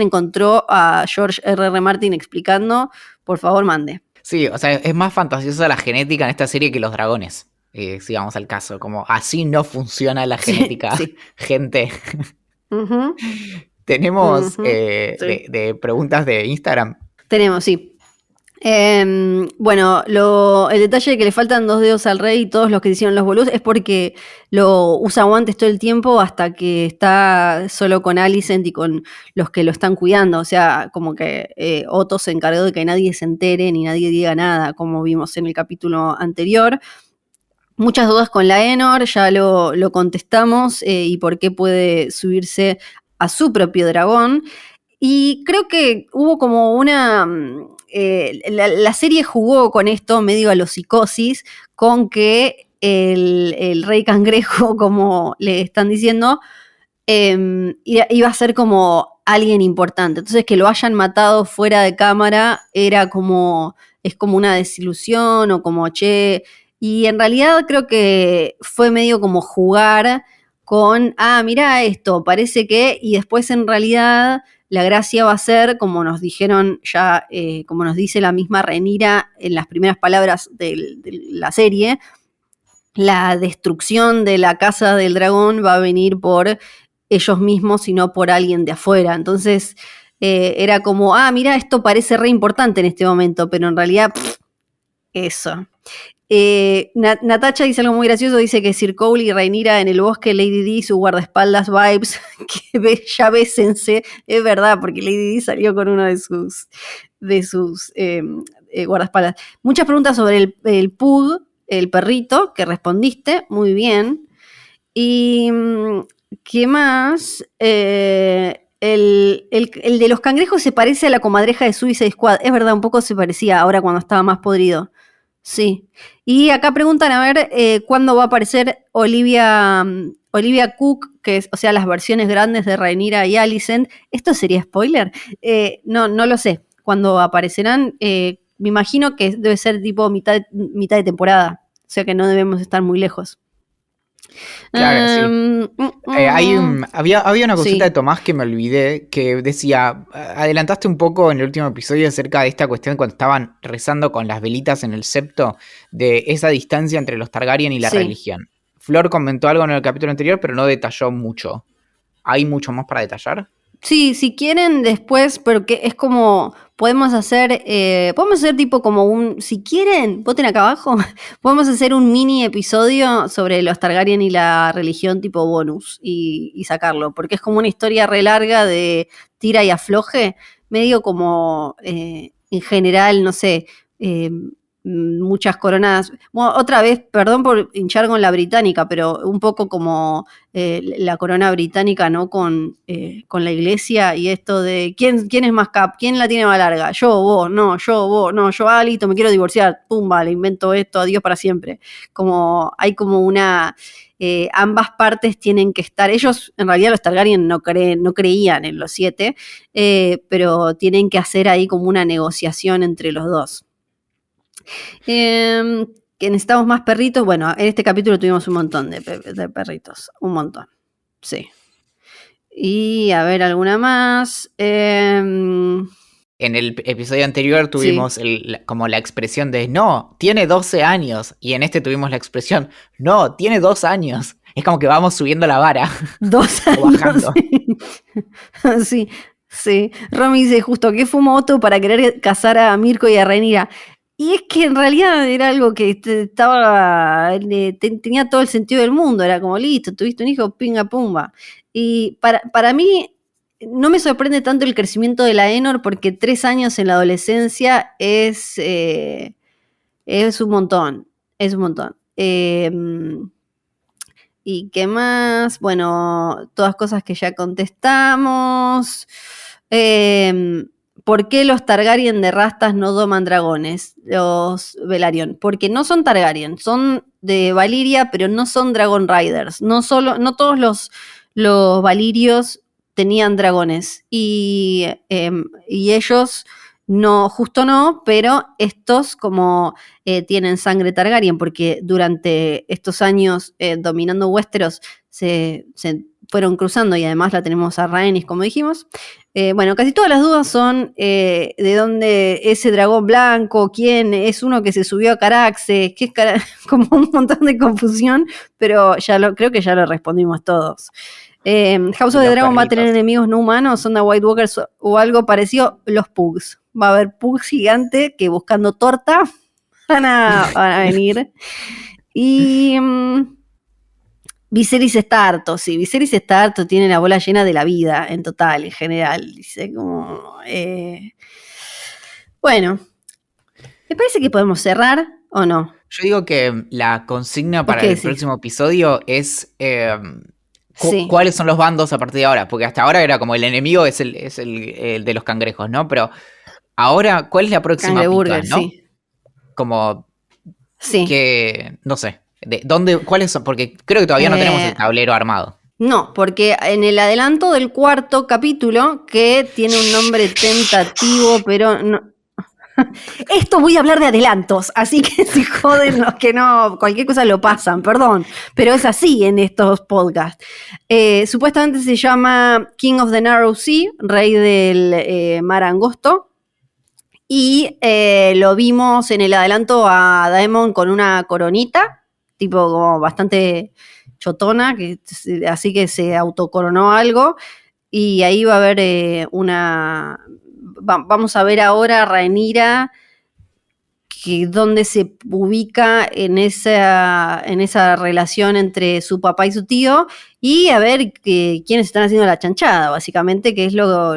[SPEAKER 2] encontró a George R.R. Martin explicando, por favor mande.
[SPEAKER 3] Sí, o sea, es más fantasiosa la genética en esta serie que los dragones. Si vamos al caso, como así no funciona la genética,
[SPEAKER 2] sí.
[SPEAKER 3] gente.
[SPEAKER 2] Uh-huh.
[SPEAKER 3] Tenemos
[SPEAKER 2] Sí.
[SPEAKER 3] de preguntas de Instagram.
[SPEAKER 2] Tenemos, sí. Bueno, el detalle de que le faltan 2 dedos al rey y todos los que hicieron los boludos es porque lo usa guantes todo el tiempo hasta que está solo con Alicent y con los que lo están cuidando. O sea, como que Otto se encargó de que nadie se entere ni nadie diga nada, como vimos en el capítulo anterior. Muchas dudas con Laenor, ya lo contestamos, y por qué puede subirse a su propio dragón. Y creo que hubo como una... la serie jugó con esto medio a los psicosis, con que el rey cangrejo, como le están diciendo, iba a ser como alguien importante. Entonces que lo hayan matado fuera de cámara es como una desilusión o como che. Y en realidad creo que fue medio como jugar con, mirá esto, parece que, y después en realidad la gracia va a ser, como nos dijeron ya, como nos dice la misma Rhaenyra en las primeras palabras de la serie, la destrucción de la Casa del Dragón va a venir por ellos mismos y no por alguien de afuera. Entonces era como, mira, esto parece re importante en este momento, pero en realidad, eso. Natacha dice algo muy gracioso, dice que Sir Cole y Rhaenyra en el bosque, Lady D, su guardaespaldas vibes, que ya bésense, es verdad, porque Lady D salió con uno de sus guardaespaldas. Muchas preguntas sobre el Pug, el perrito, que respondiste, muy bien. Y ¿qué más? El de los cangrejos se parece a la comadreja de Suicide Squad, es verdad, un poco se parecía ahora cuando estaba más podrido. Sí. Y acá preguntan a ver cuándo va a aparecer Olivia Cook, que es, o sea, las versiones grandes de Rhaenyra y Alicent. ¿Esto sería spoiler? No lo sé. ¿Cuándo aparecerán? Me imagino que debe ser tipo mitad de temporada. O sea que no debemos estar muy lejos.
[SPEAKER 3] Claro, sí. Había una cosita
[SPEAKER 2] sí.
[SPEAKER 3] de Tomás que me olvidé, que decía, adelantaste un poco en el último episodio acerca de esta cuestión cuando estaban rezando con las velitas en el septo, de esa distancia entre los Targaryen y la religión. Flor comentó algo en el capítulo anterior, pero no detalló mucho. ¿Hay mucho más para detallar?
[SPEAKER 2] Sí, si quieren después, pero que es como, podemos hacer tipo como si quieren, voten acá abajo, podemos hacer un mini episodio sobre los Targaryen y la religión tipo bonus y sacarlo, porque es como una historia re larga de tira y afloje, medio como en general, no sé, muchas coronas. Bueno, otra vez, perdón por hinchar con la británica, pero un poco como la corona británica, ¿no? Con la iglesia y esto de ¿quién es más cap? ¿Quién la tiene más larga? Yo, vos, no, yo, listo, me quiero divorciar, pumba, le invento esto, adiós para siempre. Como hay como una... ambas partes tienen que estar, ellos en realidad los Targaryen no creían en los 7, pero tienen que hacer ahí como una negociación entre los dos. Que necesitamos más perritos. Bueno, en este capítulo tuvimos un montón de perritos, un montón, sí. Y a ver, alguna más. En
[SPEAKER 3] el episodio anterior tuvimos como la expresión de no, tiene 12 años. Y en este tuvimos la expresión no, tiene 2 años. Es como que vamos subiendo la vara.
[SPEAKER 2] 2 años. O bajando. Sí. Romy dice justo que fumó Otto para querer casar a Mirko y a Rhaenyra. Y es que en realidad era algo que tenía todo el sentido del mundo. Era como, listo, tuviste un hijo, pinga pumba. Y para mí no me sorprende tanto el crecimiento de la Aenor, porque 3 años en la adolescencia es un montón. Es un montón. ¿Y qué más? Bueno, todas cosas que ya contestamos. ¿Por qué los Targaryen de rastas no doman dragones? Los Velaryon. Porque no son Targaryen, son de Valyria, pero no son Dragon Riders. No todos los valirios tenían dragones. Y ellos no, justo no, pero estos como tienen sangre Targaryen, porque durante estos años dominando Westeros se fueron cruzando, y además la tenemos a Rhaenys, como dijimos. Bueno, casi todas las dudas son de dónde ese dragón blanco, quién es uno que se subió a Caraxes, qué es como un montón de confusión, pero creo que ya lo respondimos todos. House of the Dragon va a tener enemigos no humanos, son de White Walkers o algo parecido. Los Pugs. Va a haber Pugs gigantes que buscando torta van a venir. Y Viserys está harto, sí. Viserys está harto, tiene la bola llena de la vida en total, en general. Dice como... Bueno, ¿me parece que podemos cerrar o no?
[SPEAKER 3] Yo digo que la consigna para el próximo episodio es... ¿cuáles son los bandos a partir de ahora? Porque hasta ahora era como el enemigo es el de los cangrejos, ¿no? Pero ahora, ¿cuál es la próxima pica, ¿no? Sí. Como que, no sé, ¿cuáles son? Porque creo que todavía no tenemos el tablero armado.
[SPEAKER 2] No, porque en el adelanto del 4º capítulo, que tiene un nombre tentativo, pero no... Esto voy a hablar de adelantos, así que si joden los que no, cualquier cosa lo pasan, perdón, pero es así en estos podcasts. Supuestamente se llama King of the Narrow Sea, rey del mar angosto, y lo vimos en el adelanto a Daemon con una coronita, tipo como bastante chotona, así que se autocoronó algo, y ahí va a haber vamos a ver ahora a Rhaenyra, que dónde se ubica en esa relación entre su papá y su tío, y a ver quiénes están haciendo la chanchada, básicamente, que es lo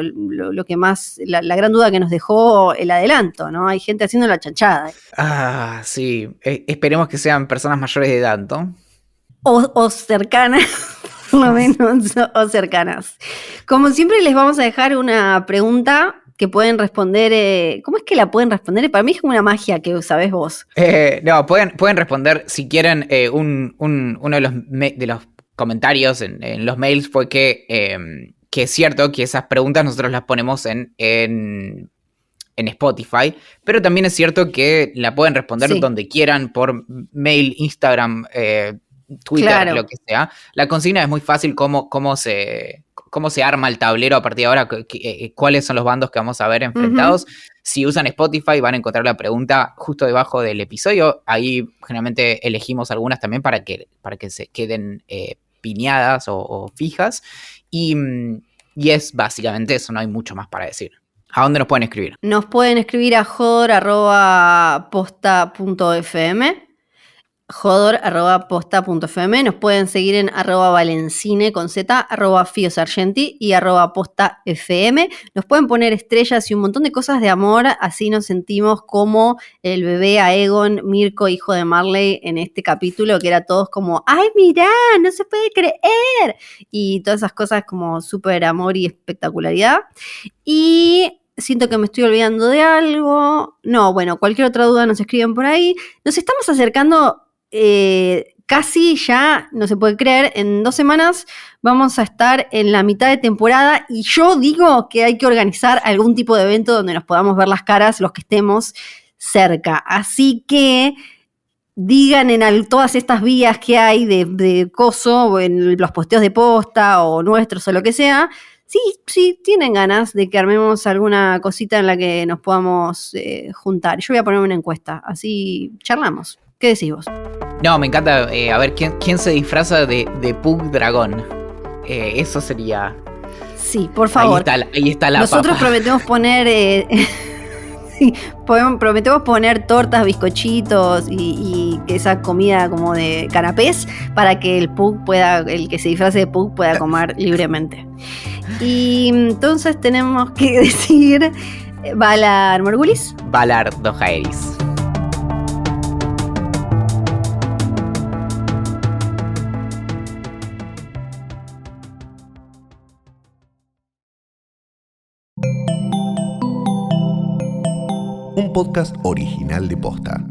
[SPEAKER 2] que más, la gran duda que nos dejó el adelanto, ¿no? Hay gente haciendo la chanchada.
[SPEAKER 3] Ah, sí. Esperemos que sean personas mayores de edad, ¿no?
[SPEAKER 2] O cercanas. Por lo menos, o cercanas. Como siempre, les vamos a dejar una pregunta que pueden responder. ¿Cómo es que la pueden responder? Para mí es como una magia que sabés vos.
[SPEAKER 3] No, pueden responder si quieren. Uno de los comentarios en los mails fue que es cierto que esas preguntas nosotros las ponemos en Spotify, pero también es cierto que la pueden responder donde quieran, por mail, Instagram, Twitter, claro, lo que sea. La consigna es muy fácil, cómo se arma el tablero a partir de ahora, cuáles son los bandos que vamos a ver enfrentados. Si usan Spotify van a encontrar la pregunta justo debajo del episodio. Ahí generalmente elegimos algunas también para que se queden piñadas o fijas. Y es básicamente eso, no hay mucho más para decir. ¿A dónde nos pueden escribir?
[SPEAKER 2] Nos pueden escribir a jodor@posta.fm. jodor@posta.fm. Nos pueden seguir en @valencine con Z, @fiosargenti y @postafm. Nos pueden poner estrellas y un montón de cosas de amor, así nos sentimos como el bebé Aegon, Mirko, hijo de Marley, en este capítulo, que era todos como, ¡ay, mirá! ¡No se puede creer! Y todas esas cosas como súper amor y espectacularidad. Y siento que me estoy olvidando de algo. No, bueno, cualquier otra duda nos escriben por ahí. Nos estamos acercando casi ya, no se puede creer, en 2 semanas vamos a estar en la mitad de temporada y yo digo que hay que organizar algún tipo de evento donde nos podamos ver las caras los que estemos cerca. Así que digan en todas estas vías que hay de coso, o en los posteos de posta o nuestros o lo que sea, sí tienen ganas de que armemos alguna cosita en la que nos podamos juntar. Yo voy a poner una encuesta, así charlamos. ¿Qué decís vos?
[SPEAKER 3] No, me encanta. A ver, ¿quién se disfraza de Pug Dragón? Eso sería...
[SPEAKER 2] Sí, por favor.
[SPEAKER 3] Ahí está la
[SPEAKER 2] Nosotros
[SPEAKER 3] papa.
[SPEAKER 2] prometemos poner... sí, prometemos poner tortas, bizcochitos y esa comida como de canapés para que el que se disfrace de Pug pueda comer libremente. Y entonces tenemos que decir Valar Morgulis.
[SPEAKER 3] Valar Dohaeris.
[SPEAKER 1] Un podcast original de Posta.